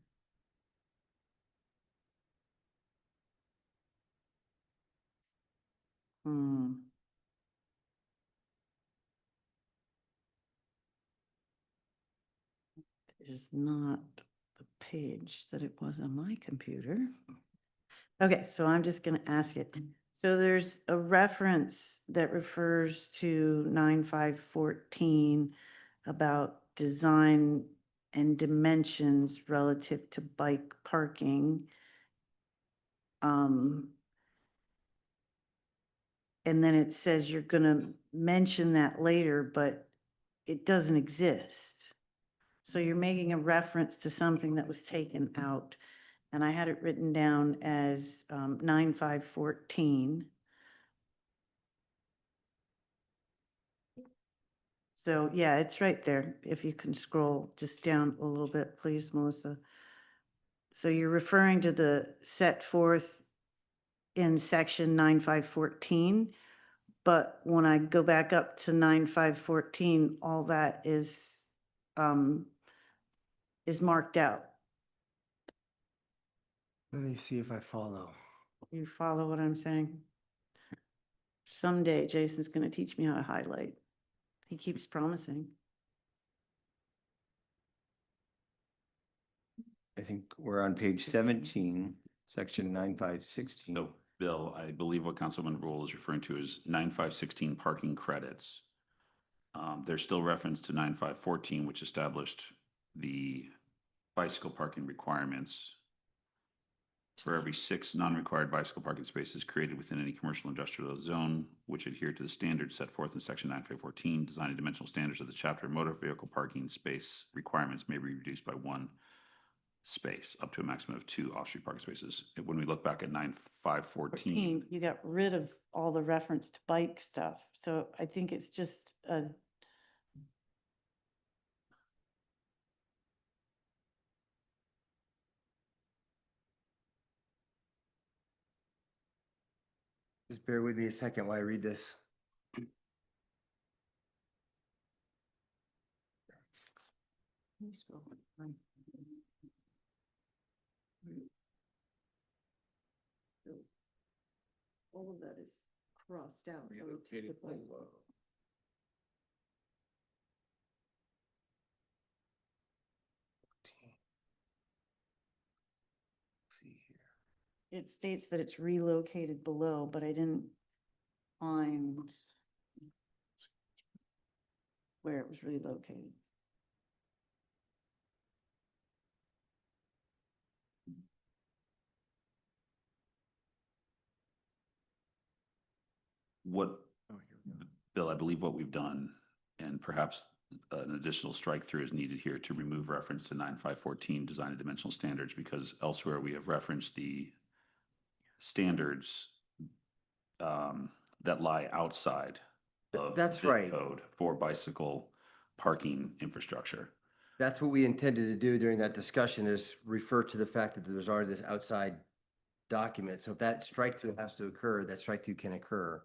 It is not the page that it was on my computer. Okay, so I'm just going to ask it. So there's a reference that refers to 9514 about design and dimensions relative to bike parking. And then it says you're going to mention that later, but it doesn't exist. So you're making a reference to something that was taken out. And I had it written down as 9514. So yeah, it's right there. If you can scroll just down a little bit, please, Melissa. So you're referring to the set forth in section 9514. But when I go back up to 9514, all that is marked out. Let me see if I follow. You follow what I'm saying? Someday Jason's going to teach me how to highlight. He keeps promising. I think we're on page 17, section 9516. So, Bill, I believe what Councilman Rule is referring to is 9516 parking credits. There's still reference to 9514, which established the bicycle parking requirements. For every 6 non-required bicycle parking spaces created within any commercial industrial zone, which adhere to the standards set forth in section 9514, design and dimensional standards of the chapter motor vehicle parking space requirements may be reduced by 1 space up to a maximum of 2 off-street parking spaces. When we look back at 9514, You got rid of all the reference to bike stuff. So I think it's just a Just bear with me a second while I read this. all of that is crossed out. See here. It states that it's relocated below, but I didn't find where it was relocated. Bill, I believe what we've done, and perhaps an additional strike through is needed here to remove reference to 9514 design and dimensional standards, because elsewhere we have referenced the standards that lie outside of That's the right. code for bicycle parking infrastructure. That's what we intended to do during that discussion, is refer to the fact that there's already this outside document. So if that strike through has to occur, that strike through can occur.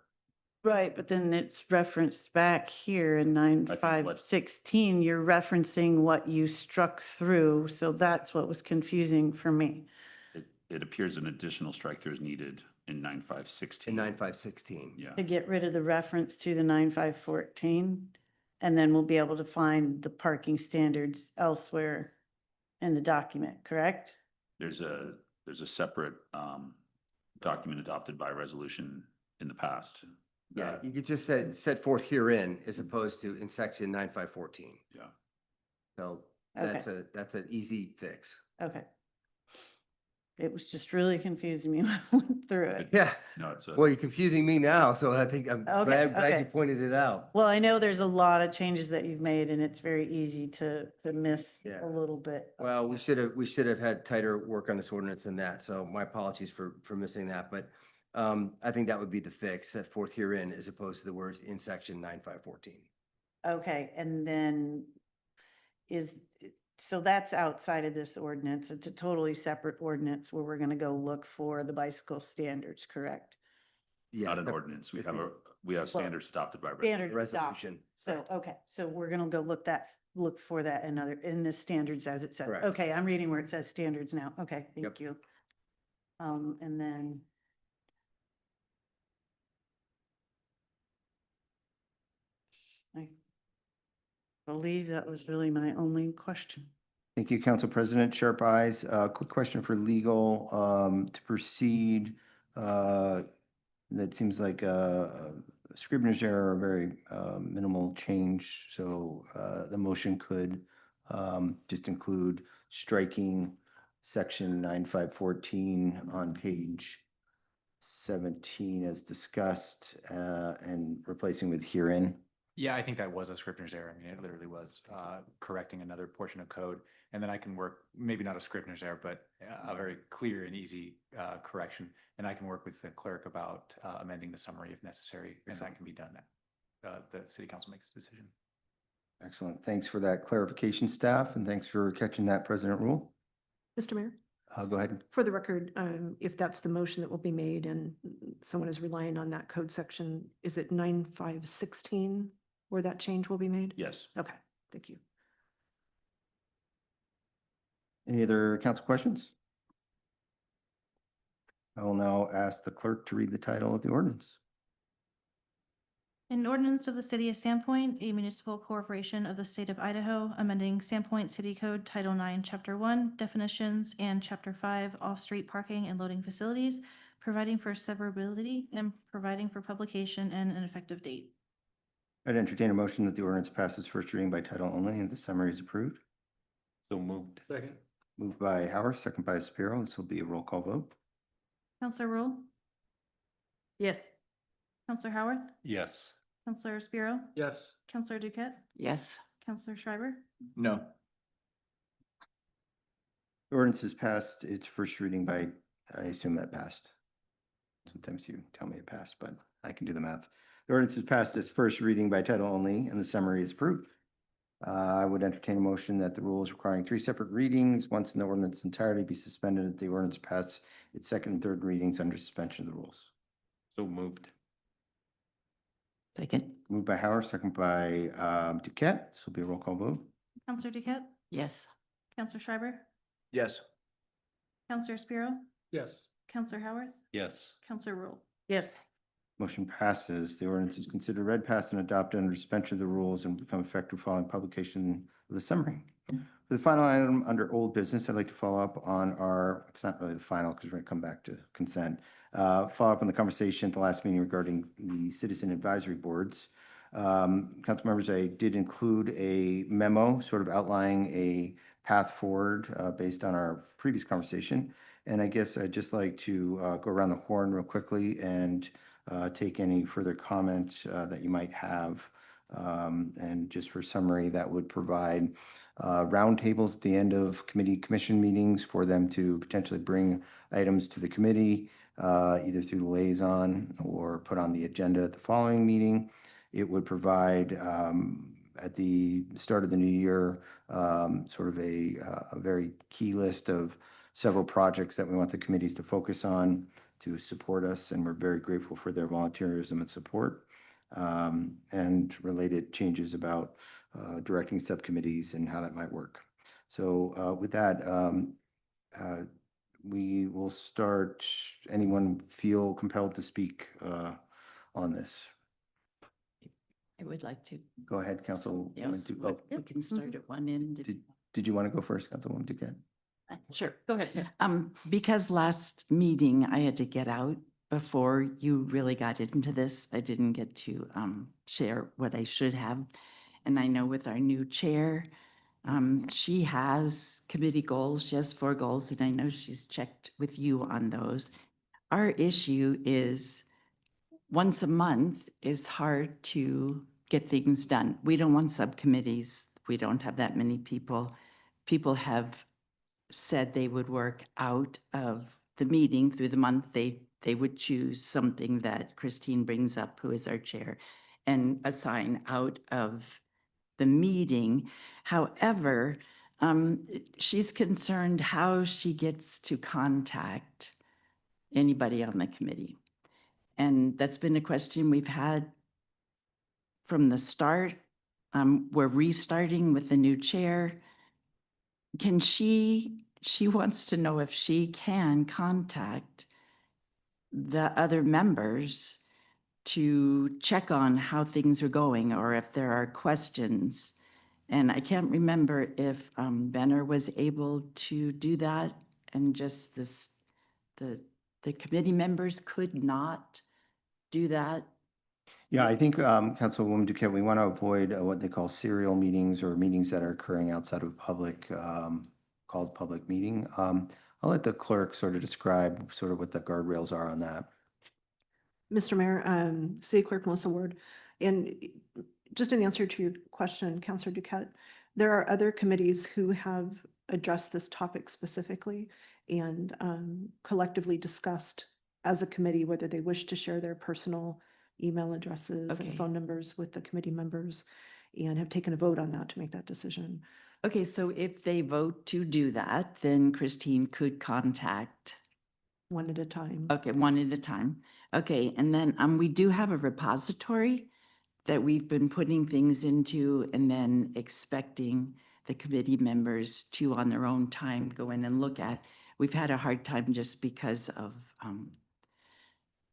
Right, but then it's referenced back here in what- 9516, you're referencing what you struck through, so that's what was confusing for me. It appears an additional strike through is needed in 9516. in 9516. Yeah. To get rid of the reference to the 9514, and then we'll be able to find the parking standards elsewhere in the document, correct? There's a separate document adopted by resolution in the past. Yeah, that- you could just set forth herein as opposed to in section 9514. Yeah. So Okay. that's an easy fix. Okay. It was just really confusing me when I went through it. Yeah. No, it's Well, you're confusing me now, so I think I'm Okay, glad you okay. pointed it out. Well, I know there's a lot of changes that you've made and it's very easy to miss Yeah. a little bit. Well, we should have had tighter work on this ordinance than that, so my apologies for missing that, but I think that would be the fix, set forth herein as opposed to the words in section 9514. Okay, and then so that's outside of this ordinance. It's a totally separate ordinance where we're gonna go look for the bicycle standards, correct? Yes, Not an but ordinance. if We have standards adopted by Standard resolution. adopted. So, okay, so we're gonna go look for that in the standards as it says. Correct. Okay, I'm reading where it says standards now. Okay, Yep. thank you. And then. I believe that was really my only question. Thank you, Council President. Sharp eyes. Quick question for legal, to proceed. That seems like a scrivener's error, a very minimal change. So the motion could just include striking section 9514 on page 17 as discussed, and replacing with herein. Yeah, I think that was a scrivener's error. I mean, it literally was correcting another portion of code. And then I can work, maybe not a scrivener's error, but a very clear and easy correction. And I can work with the clerk about amending the summary if necessary, and that can be done. The city council makes a decision. Excellent. Thanks for that clarification, staff, and thanks for catching that, President Rule. Mr. Mayor, Go ahead. for the record, if that's the motion that will be made and someone is relying on that code section, is it 9516 where that change will be made? Yes. Okay, thank you. Any other council questions? I will now ask the clerk to read the title of the ordinance. An ordinance of the City of Sandpoint, a municipal corporation of the state of Idaho, amending Sandpoint City Code Title 9, Chapter 1, definitions, and Chapter 5, off-street parking and loading facilities, providing for severability and providing for publication and an effective date. I'd entertain a motion that the ordinance passes first reading by title only and the summary is approved. So moved. Second. Moved by Howard, second by Spiro. This will be a roll call vote. Counselor Rule? Yes. Counselor Howarth? Yes. Counselor Spiro? Yes. Counselor Duquette? Yes. Counselor Schreiber? No. The ordinance has passed its first reading by, I assume that passed. Sometimes you tell me it passed, but I can do the math. The ordinance has passed its first reading by title only and the summary is approved. I would entertain a motion that the rules requiring 3 separate readings, once in the ordinance entirety, be suspended, that the ordinance pass its second and third readings under suspension of the rules. So moved. Second. Moved by Howard, second by Duquette. This will be a roll call vote. Counselor Duquette? Yes. Counselor Schreiber? Yes. Counselor Spiro? Yes. Counselor Howarth? Yes. Counselor Rule? Yes. Motion passes. The ordinance is considered read, passed, and adopted under suspension of the rules and become effective following publication of the summary. For the final item under old business, I'd like to follow up on it's not really the final because we're going to come back to consent. Follow up on the conversation at the last meeting regarding the citizen advisory boards. Council members, I did include a memo sort of outlining a path forward based on our previous conversation. And I guess I'd just like to go around the horn real quickly and take any further comment that you might have. And just for summary, that would provide roundtables at the end of commission meetings for them to potentially bring items to the committee, either through the liaison or put on the agenda at the following meeting. It would provide at the start of the new year sort of a very key list of several projects that we want the committees to focus on to support us, and we're very grateful for their volunteerism and support, and related changes about directing subcommittees and how that might work. So with that, we will start. Anyone feel compelled to speak on this? I would like to. Go ahead, Councilwoman. Yes, we can start at one end. Did you want to go first, Councilwoman Duquette? Sure, go ahead. Because last meeting I had to get out before you really got into this. I didn't get to share what I should have. And I know with our new chair, she has committee goals, she has 4 goals, and I know she's checked with you on those. Our issue is once a month is hard to get things done. We don't want subcommittees. We don't have that many people. People have said they would work out of the meeting through the month. They would choose something that Christine brings up, who is our chair, and assign out of the meeting. However, she's concerned how she gets to contact anybody on the committee. And that's been a question we've had from the start. We're restarting with the new chair. She wants to know if she can contact the other members to check on how things are going or if there are questions. And I can't remember if Benner was able to do that and just the committee members could not do that. Yeah, I think, Councilwoman Duquette, we want to avoid what they call serial meetings or meetings that are occurring outside of public, called public meeting. I'll let the clerk sort of describe sort of what the guardrails are on that. Mr. Mayor, City Clerk Melissa Ward, and just in answer to your question, Councilor Duquette, there are other committees who have addressed this topic specifically and collectively discussed as a committee whether they wish to share their personal email addresses and Okay. phone numbers with the committee members and have taken a vote on that to make that decision. Okay, so if they vote to do that, then Christine could contact. One at a time. Okay, one at a time. Okay, and then we do have a repository that we've been putting things into and then expecting the committee members to, on their own time, go in and look at. We've had a hard time just because of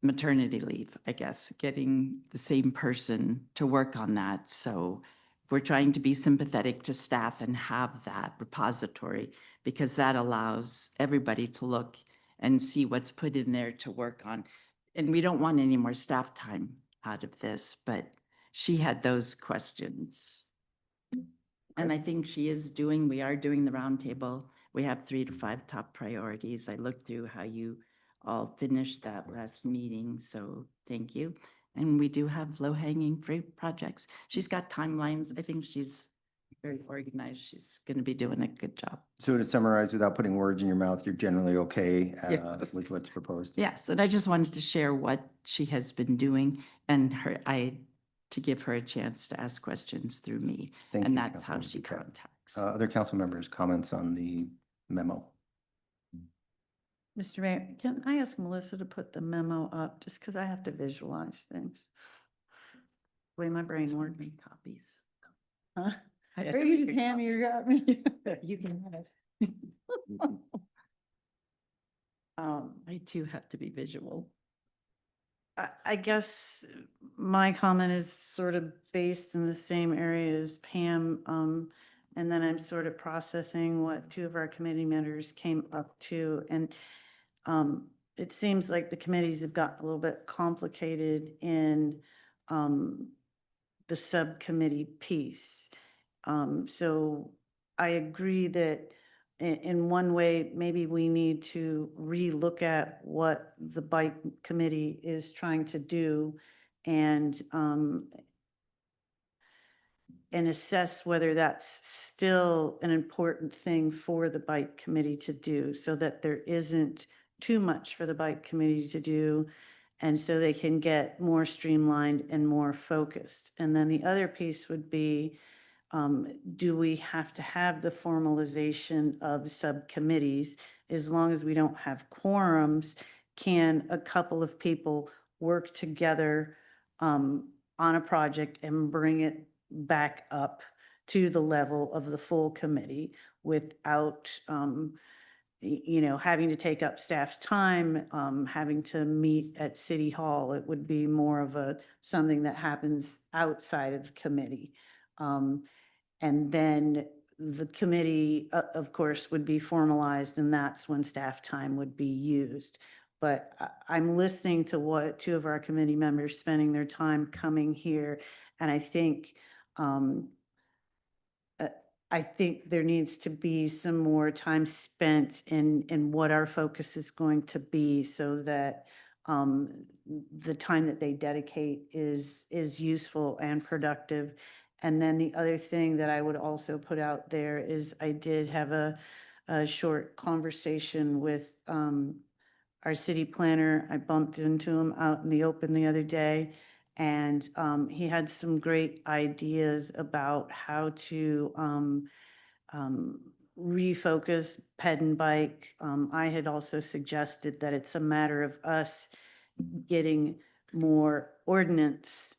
maternity leave, I guess, getting the same person to work on that. So we're trying to be sympathetic to staff and have that repository because that allows everybody to look and see what's put in there to work on. And we don't want any more staff time out of this, but she had those questions. And I think we are doing the roundtable. We have 3 to 5 top priorities. I looked through how you all finished that last meeting, so thank you. And we do have low-hanging fruit projects. She's got timelines. I think she's very organized. She's going to be doing a good job. So to summarize, without putting words in your mouth, you're generally okay Yes. with what's proposed? Yes, and I just wanted to share what she has been doing and to give her a chance to ask questions through me. Thank And you, that's how Councilwoman she Duquette. contacts. Other council members, comments on the memo? Mr. Mayor, can I ask Melissa to put the memo up just because I have to visualize things? The way my brain works. Copies. Huh? Or you just hand me your copy? You can have it. I too have to be visual. I guess my comment is sort of based in the same area as Pam. And then I'm sort of processing what 2 of our committee members came up to. And it seems like the committees have gotten a little bit complicated in the subcommittee piece. So I agree that in one way, maybe we need to relook at what the bike committee is trying to do and assess whether that's still an important thing for the bike committee to do so that there isn't too much for the bike committee to do and so they can get more streamlined and more focused. And then the other piece would be, do we have to have the formalization of subcommittees? As long as we don't have quorums, can a couple of people work together on a project and bring it back up to the level of the full committee without you know, having to take up staff time, having to meet at City Hall. It would be more of something that happens outside of committee. And then the committee, of course, would be formalized, and that's when staff time would be used. But I'm listening to what two of our committee members spending their time coming here, and I think there needs to be some more time spent in what our focus is going to be, so that the time that they dedicate is useful and productive. And then the other thing that I would also put out there is I did have a short conversation with our city planner. I bumped into him out in the open the other day, and he had some great ideas about how to refocus ped and bike. I had also suggested that it's a matter of us getting more ordinance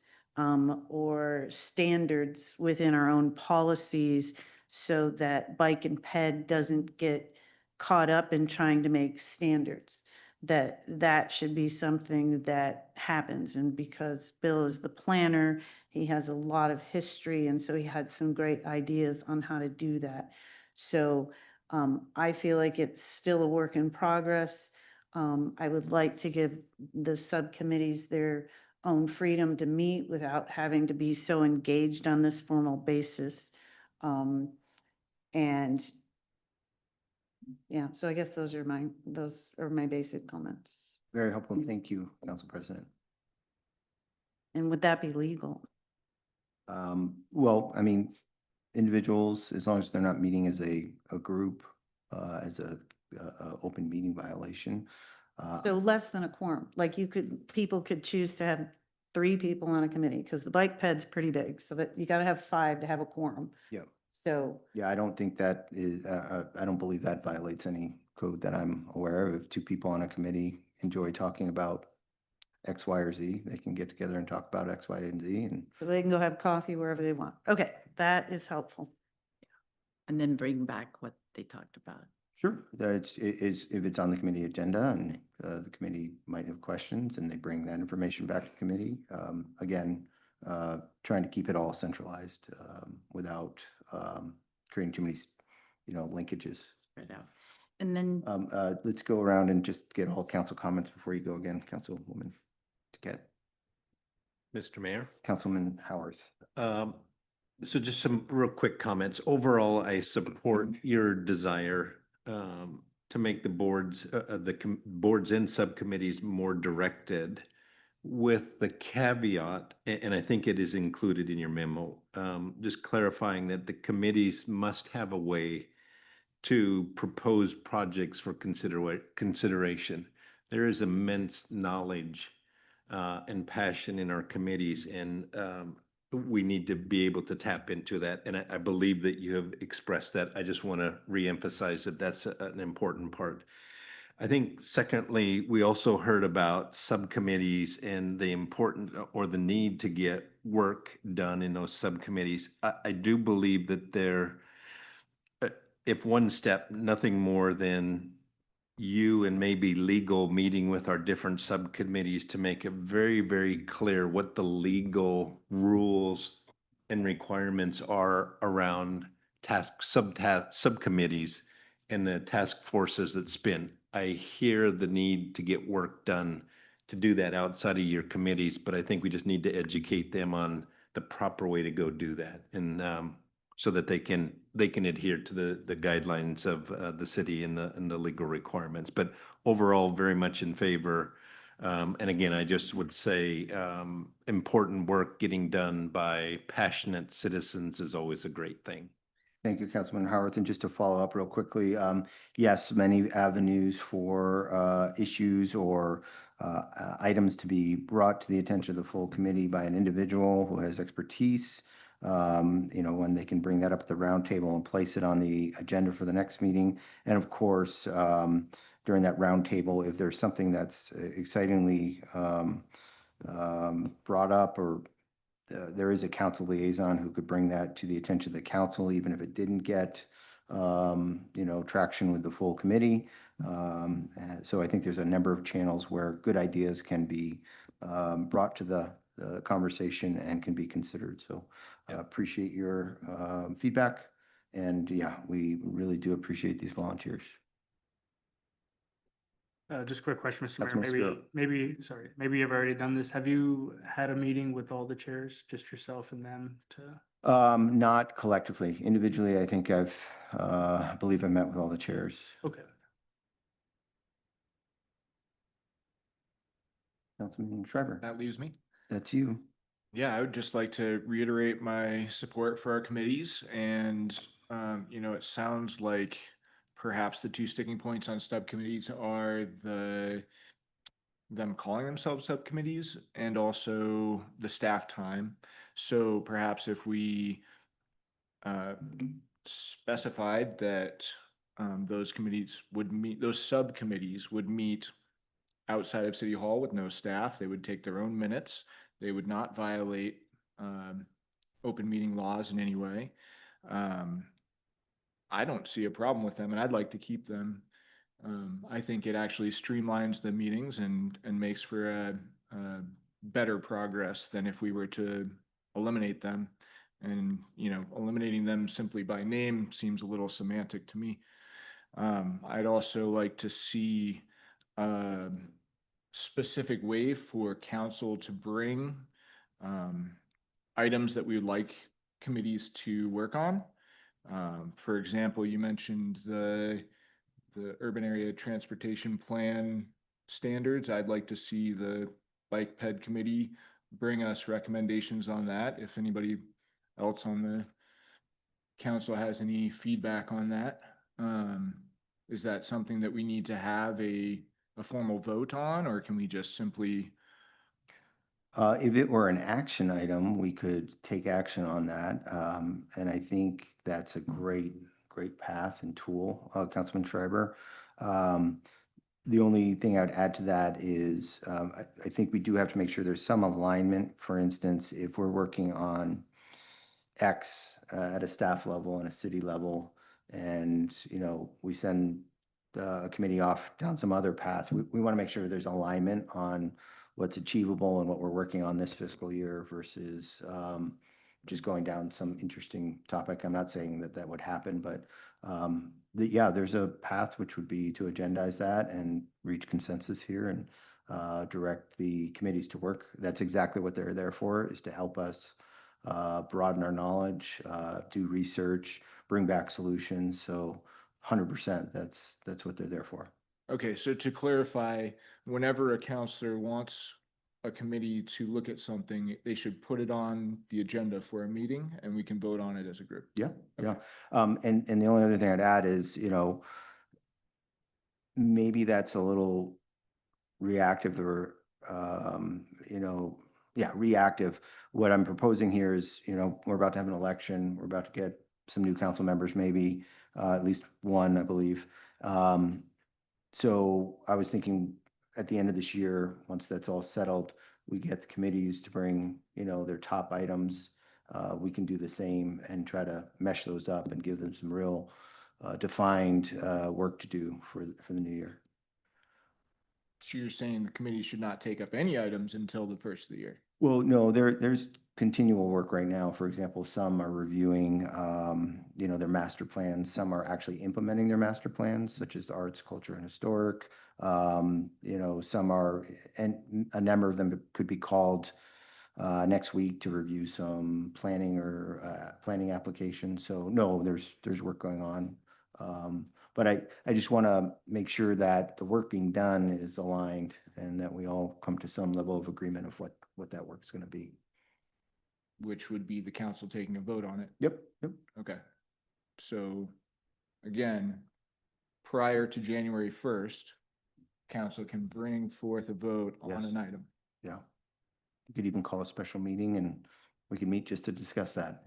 or standards within our own policies, so that bike and ped doesn't get caught up in trying to make standards. That should be something that happens. And because Bill is the planner, he has a lot of history, and so he had some great ideas on how to do that. So I feel like it's still a work in progress. I would like to give the subcommittees their own freedom to meet without having to be so engaged on this formal basis. And yeah, so I guess those are my basic comments. Very helpful. Thank you, Council President. And would that be legal? Well, I mean, individuals, as long as they're not meeting as a group, as a open meeting violation. So less than a quorum, like people could choose to have 3 people on a committee, because the bike ped's pretty big, so that you gotta have 5 to have a quorum. Yeah. So, Yeah, I don't think that is, I don't believe that violates any code that I'm aware of. If 2 people on a committee enjoy talking about X, Y, or Z, they can get together and talk about X, Y, and Z. And so they can go have coffee wherever they want. Okay, that is helpful. And then bring back what they talked about. sure, that's, if it's on the committee agenda and the committee might have questions and they bring that information back to committee. Again, trying to keep it all centralized without creating too many, linkages. Spread out. And then Let's go around and just get all council comments before you go again, Councilwoman Duquette. Mr. Mayor? Councilman Howarth. So just some real quick comments. Overall, I support your desire to make the boards, boards and subcommittees more directed, with the caveat, and I think it is included in your memo, just clarifying that the committees must have a way to propose projects for consideration. There is immense knowledge and passion in our committees, and we need to be able to tap into that. And I believe that you have expressed that. I just want to reemphasize that that's an important part. I think secondly, we also heard about subcommittees and the important or the need to get work done in those subcommittees. I do believe that they're, if one step, nothing more than you and maybe legal meeting with our different subcommittees to make it very, very clear what the legal rules and requirements are around subcommittees and the task forces that spin. I hear the need to get work done to do that outside of your committees, but I think we just need to educate them on the proper way to go do that. And so that they can adhere to the guidelines of the city and the legal requirements. But overall, very much in favor. And again, I just would say important work getting done by passionate citizens is always a great thing. Thank you, Councilman Howarth. And just to follow up real quickly, yes, many avenues for issues or items to be brought to the attention of the full committee by an individual who has expertise. When they can bring that up at the roundtable and place it on the agenda for the next meeting. And of course, during that roundtable, if there's something that's excitingly brought up, or there is a council liaison who could bring that to the attention of the council, even if it didn't get traction with the full committee. So I think there's a number of channels where good ideas can be brought to the conversation and can be considered. So appreciate your feedback. And yeah, we really do appreciate these volunteers. Just a quick question, Mr. Mayor. Councilman Maybe you've already done this. Have you had a meeting with all the chairs, just yourself and them to? Not collectively. Individually, I think I believe I met with all the chairs. Okay. Councilman Schreiber, That leaves me. that's you. Yeah, I would just like to reiterate my support for our committees and, it sounds like perhaps the two sticking points on subcommittees are them calling themselves subcommittees and also the staff time. So perhaps if we specified that those subcommittees would meet outside of City Hall with no staff, they would take their own minutes, they would not violate open meeting laws in any way. I don't see a problem with them, and I'd like to keep them. I think it actually streamlines the meetings and makes for a better progress than if we were to eliminate them. And, eliminating them simply by name seems a little semantic to me. I'd also like to see a specific way for council to bring items that we would like committees to work on. For example, you mentioned the urban area transportation plan standards. I'd like to see the bike ped committee bring us recommendations on that. If anybody else on the council has any feedback on that, is that something that we need to have a formal vote on, or can we just simply? If it were an action item, we could take action on that. And I think that's a great path and tool, Councilman Schreiber. The only thing I'd add to that is I think we do have to make sure there's some alignment. For instance, if we're working on X at a staff level and a city level, and we send the committee off down some other path, we want to make sure there's alignment on what's achievable and what we're working on this fiscal year versus just going down some interesting topic. I'm not saying that would happen, but there's a path which would be to agendize that and reach consensus here and direct the committees to work. That's exactly what they're there for, is to help us broaden our knowledge, do research, bring back solutions. So 100%, that's what they're there for. Okay, so to clarify, whenever a counselor wants a committee to look at something, they should put it on the agenda for a meeting and we can vote on it as a group. Yeah. And the only other thing I'd add is, maybe that's a little reactive or, reactive. What I'm proposing here is, we're about to have an election. We're about to get some new council members, maybe at least one, I believe. So I was thinking at the end of this year, once that's all settled, we get the committees to bring, their top items. We can do the same and try to mesh those up and give them some real defined work to do for the new year. So you're saying the committee should not take up any items until the first of the year? Well, no, there's continual work right now. For example, some are reviewing, their master plans. Some are actually implementing their master plans, such as arts, culture, and historic. Some are, and a number of them could be called next week to review some planning or planning applications. So no, there's work going on. But I just want to make sure that the work being done is aligned and that we all come to some level of agreement of what that work is going to be. Which would be the council taking a vote on it? Yep. Okay. So again, prior to January 1st, council can bring forth a vote on an item. Yeah. You could even call a special meeting and we can meet just to discuss that.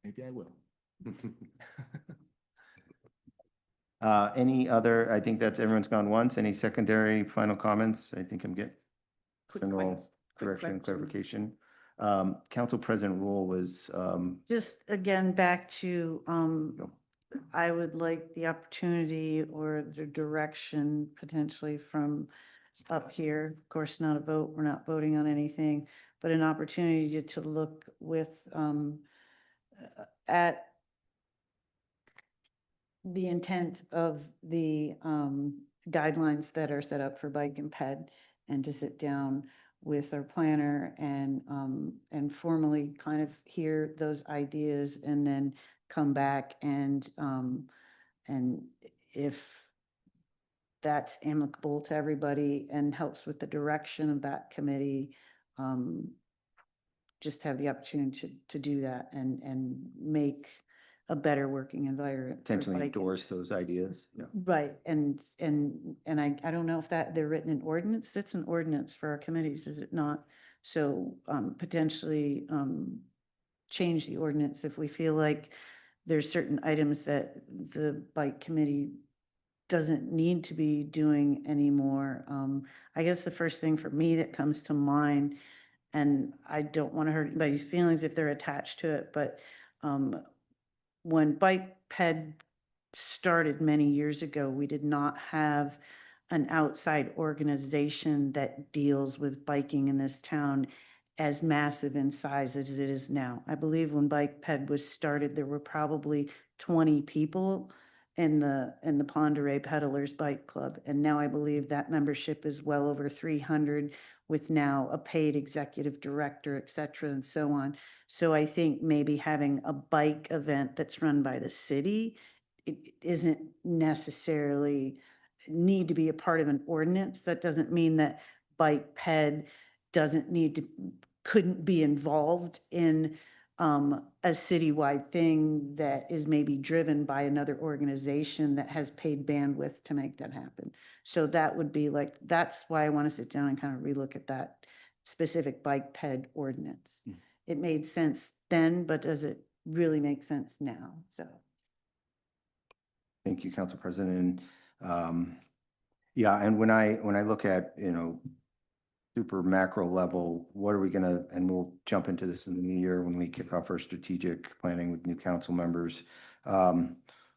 Maybe I will. Any other, I think that's everyone's gone once. Any secondary final comments? I think I'm getting general correction, clarification. Council President Rule was Just again, back to I would like the opportunity or the direction potentially from up here. Of course, not a vote, we're not voting on anything, but an opportunity to look with, at the intent of the guidelines that are set up for bike and ped, and to sit down with our planner and formally kind of hear those ideas and then come back and if that's amicable to everybody and helps with the direction of that committee, just have the opportunity to do that and make a better working environment. for Potentially bike- endorse those ideas. Yeah. Right, and I don't know if that they're written in ordinance. That's an ordinance for our committees, is it not? So potentially change the ordinance if we feel like there's certain items that the bike committee doesn't need to be doing anymore. I guess the first thing for me that comes to mind, and I don't want to hurt anybody's feelings if they're attached to it, but when Bike Ped started many years ago, we did not have an outside organization that deals with biking in this town as massive in size as it is now. I believe when Bike Ped was started, there were probably 20 people in the Ponderay Peddlers Bike Club. And now I believe that membership is well over 300, with now a paid executive director, et cetera, and so on. So I think maybe having a bike event that's run by the city, it isn't necessarily need to be a part of an ordinance. That doesn't mean that Bike Ped couldn't be involved in a citywide thing that is maybe driven by another organization that has paid bandwidth to make that happen. So that would be like, that's why I want to sit down and kind of relook at that specific Bike Ped ordinance. It made sense then, but does it really make sense now? So. Thank you, Council President. Yeah, and when I look at, super macro level, what are we gonna, and we'll jump into this in the new year when we kick off our strategic planning with new council members.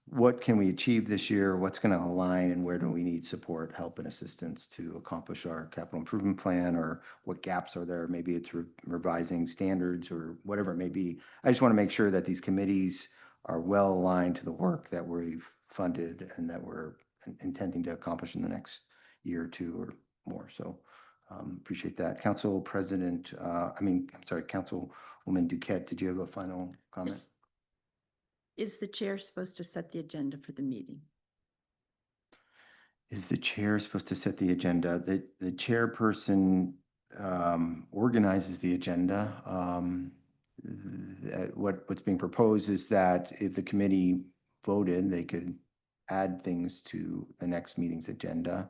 What can we achieve this year? What's gonna align, and where do we need support, help, and assistance to accomplish our capital improvement plan, or what gaps are there? Maybe it's revising standards or whatever it may be. I just want to make sure that these committees are well aligned to the work that we've funded and that we're intending to accomplish in the next year or two or more. So appreciate that. Councilwoman Duquette, did you have a final comment? Is the chair supposed to set the agenda for the meeting? Is the chair supposed to set the agenda? The chairperson organizes the agenda. What's being proposed is that if the committee voted, they could add things to the next meeting's agenda.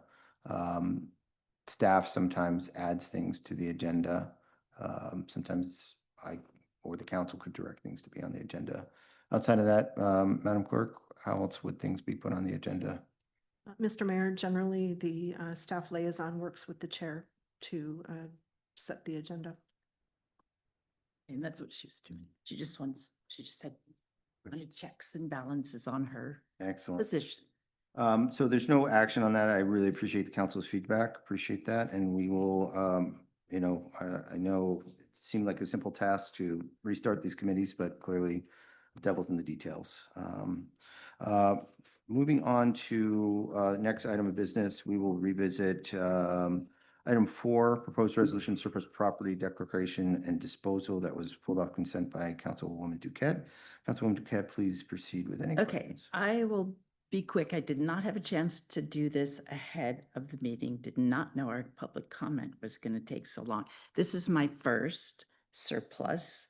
Staff sometimes adds things to the agenda. Sometimes I or the council could direct things to be on the agenda. Outside of that, Madam Clerk, how else would things be put on the agenda? Mr. Mayor, generally the staff liaison works with the chair to set the agenda. And that's what she was doing. She just had checks and balances on her Excellent. position. So there's no action on that. I really appreciate the council's feedback. Appreciate that. And we will, I know it seemed like a simple task to restart these committees, but clearly the devil's in the details. Moving on to the next item of business, we will revisit item 4, proposed resolution surplus property declaration and disposal that was pulled off consent by Councilwoman Duquette. Councilwoman Duquette, please proceed with any Okay, questions. I will be quick. I did not have a chance to do this ahead of the meeting. Did not know our public comment was going to take so long. This is my first surplus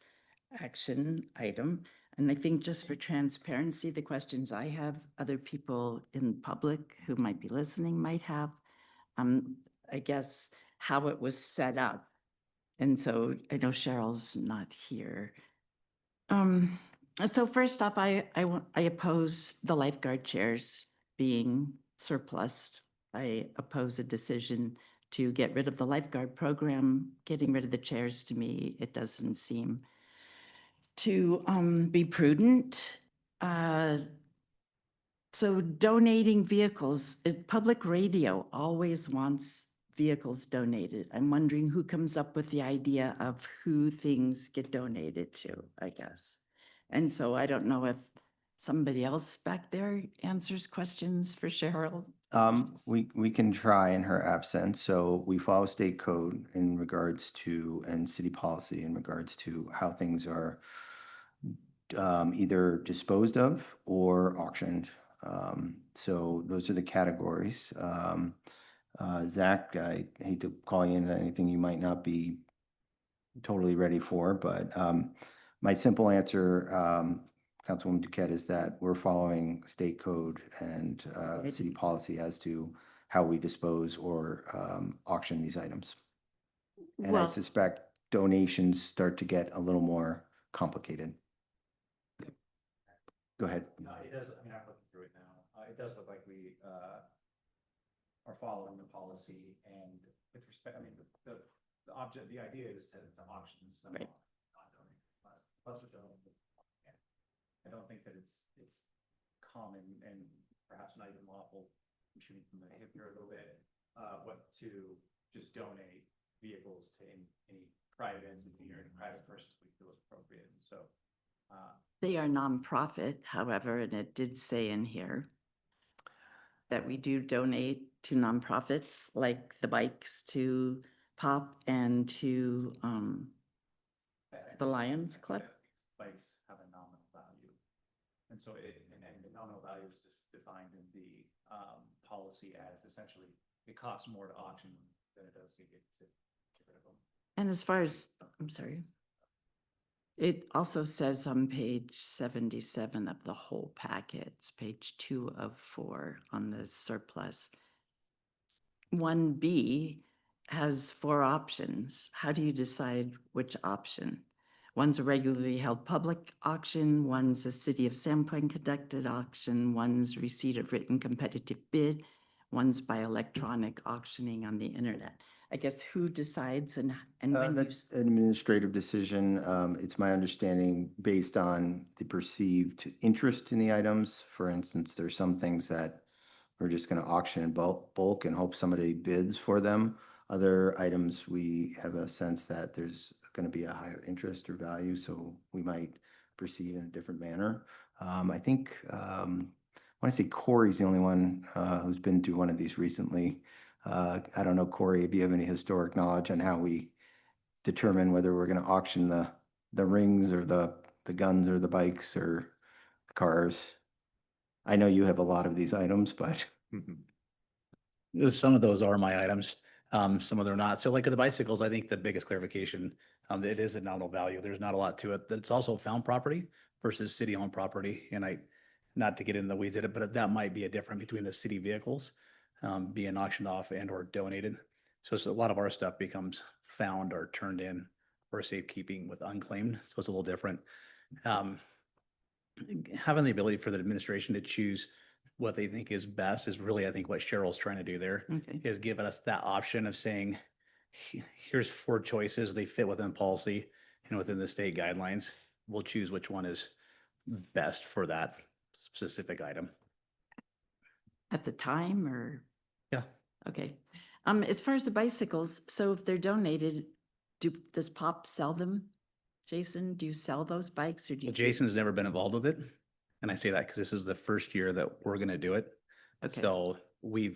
action item. And I think just for transparency, the questions I have, other people in public who might be listening might have. I guess how it was set up. And so I know Cheryl's not here. So first off, I oppose the lifeguard chairs being surplused. I oppose a decision to get rid of the lifeguard program. Getting rid of the chairs, to me, it doesn't seem to be prudent. So donating vehicles, public radio always wants vehicles donated. I'm wondering who comes up with the idea of who things get donated to, I guess. And so I don't know if somebody else back there answers questions for Cheryl. We can try in her absence. So we follow state code in regards to, and city policy in regards to how things are either disposed of or auctioned. So those are the categories. Zach, I hate to call you into anything you might not be totally ready for, but my simple answer, Councilwoman Duquette, is that we're following state code and city policy as to how we dispose or auction these items. And I Well, suspect donations start to get a little more complicated. Go ahead. No, it does, I mean, I'm looking through it now. It does look like we are following the policy, and with respect, I mean, the object, the idea is to auction some. Right. Plus which I don't think that it's common and perhaps not even lawful, I'm shooting from the hip here a little bit, what to just donate vehicles to any private entity or any private persons we feel is appropriate. And so they are nonprofit, however, and it did say in here that we do donate to nonprofits like the bikes to POP and to the Lions Club. Bikes have a nominal value. And so and the nominal value is just defined in the policy as essentially it costs more to auction than it does to get rid of them. And as far as, I'm sorry, it also says on page 77 of the whole packet, it's page 2 of 4 on the surplus. 1B has 4 options. How do you decide which option? One's a regularly held public auction, one's a City of Sandpoint conducted auction, one's receipt of written competitive bid, one's by electronic auctioning on the internet. I guess who decides and when That's an administrative decision. It's my understanding based on the perceived interest in the items. For instance, there's some things that we're just going to auction in bulk and hope somebody bids for them. Other items, we have a sense that there's going to be a higher interest or value, so we might proceed in a different manner. I think, I want to say Corey's the only one who's been to one of these recently. I don't know, Corey, if you have any historic knowledge on how we determine whether we're going to auction the rings or the guns or the bikes or the cars. I know you have a lot of these items, but some of those are my items. Some of them are not. So like the bicycles, I think the biggest clarification, it is a nominal value. There's not a lot to it. It's also found property versus city owned property. And not to get in the weeds of it, but that might be a difference between the city vehicles being auctioned off and or donated. So a lot of our stuff becomes found or turned in for safekeeping with unclaimed. So it's a little different. Having the ability for the administration to choose what they think is best is really, I think, what Cheryl's trying to do there, is give us that option of saying, here's 4 choices. They fit within policy and within the state guidelines. We'll choose which one is best for that specific item. At the time or? Yeah. Okay. As far as the bicycles, so if they're donated, does POP sell them? Jason, do you sell those bikes or do you? Well, Jason's never been involved with it. And I say that because this is the first year that we're going to do it. Okay. So we've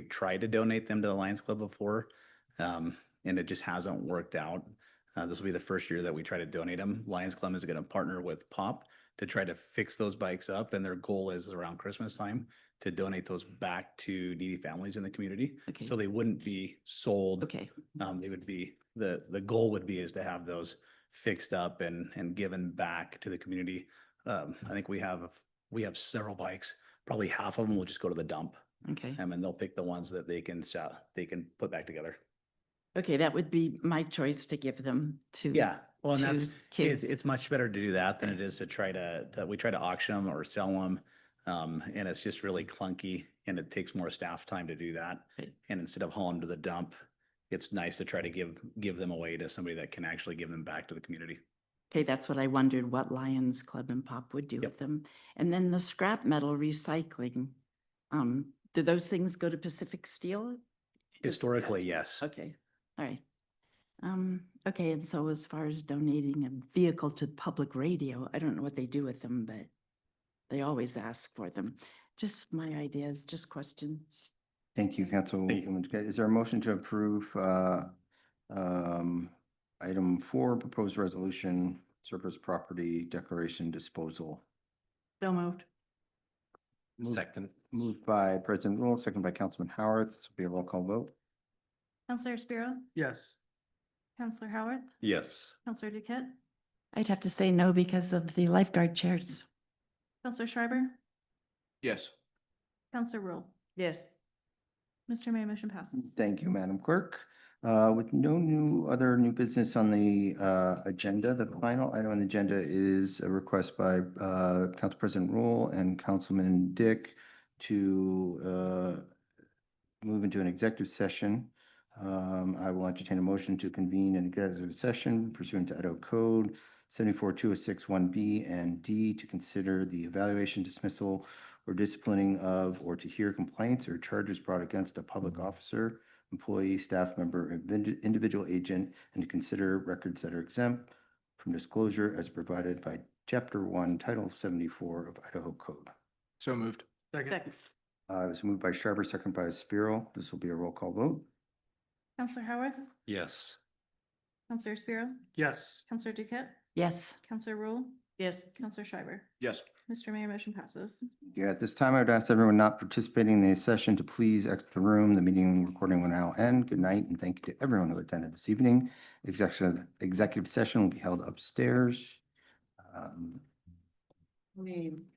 tried to donate them to the Lions Club before, and it just hasn't worked out. This will be the first year that we try to donate them. Lions Club is going to partner with POP to try to fix those bikes up. And their goal is around Christmas time to donate those back to needy families in the community. Okay. So they wouldn't be sold. Okay. They would be, the goal would be is to have those fixed up and given back to the community. I think we have several bikes. Probably half of them will just go to the dump. Okay. And they'll pick the ones that they can put back together. Okay, that would be my choice to give them to. Yeah, well, and to that's, kids. it's much better to do that than it is to we try to auction them or sell them. And it's just really clunky and it takes more staff time to do that. Right. And instead of hauling to the dump, it's nice to try to give them away to somebody that can actually give them back to the community. Okay, that's what I wondered, what Lions Club and Pop would do with them. And then the scrap metal recycling, do those things go to Pacific Steel? Historically, yes. Okay, all right. Okay, and so as far as donating a vehicle to public radio, I don't know what they do with them, but they always ask for them. Just my ideas, just questions. Thank you, Councilwoman Duquette. Is there a motion to approve item 4, proposed resolution, surplus property declaration disposal? So moved. Second. Moved by President Rule, second by Councilman Howard. This will be a roll call vote. Counselor Spiro, Yes. Counselor Howard, Yes. Counselor Duquette, I'd have to say no because of the lifeguard chairs. Counselor Schreiber, Yes. Counselor Rule. Yes. Mr. Mayor, motion passes. Thank you, Madam Clerk. With no other new business on the agenda, the final item on the agenda is a request by Council President Rule and Councilman Dick to move into an executive session. I will entertain a motion to convene an executive session pursuant to Idaho Code 742061B and D to consider the evaluation, dismissal, or disciplining of, or to hear complaints or charges brought against a public officer, employee, staff member, or individual agent, and to consider records that are exempt from disclosure as provided by Chapter 1, Title 74 of Idaho Code. So moved. Second. It was moved by Schreiber, second by Spiro. This will be a roll call vote. Counselor Howard, Yes. Counselor Spiro, Yes. Counselor Duquette, Yes. Counselor Rule, Yes. Counselor Schreiber. Yes. Mr. Mayor, motion passes. Yeah, at this time, I would ask everyone not participating in the session to please exit the room. The meeting recording will now end. Good night, and thank you to everyone who attended this evening. Executive session will be held upstairs.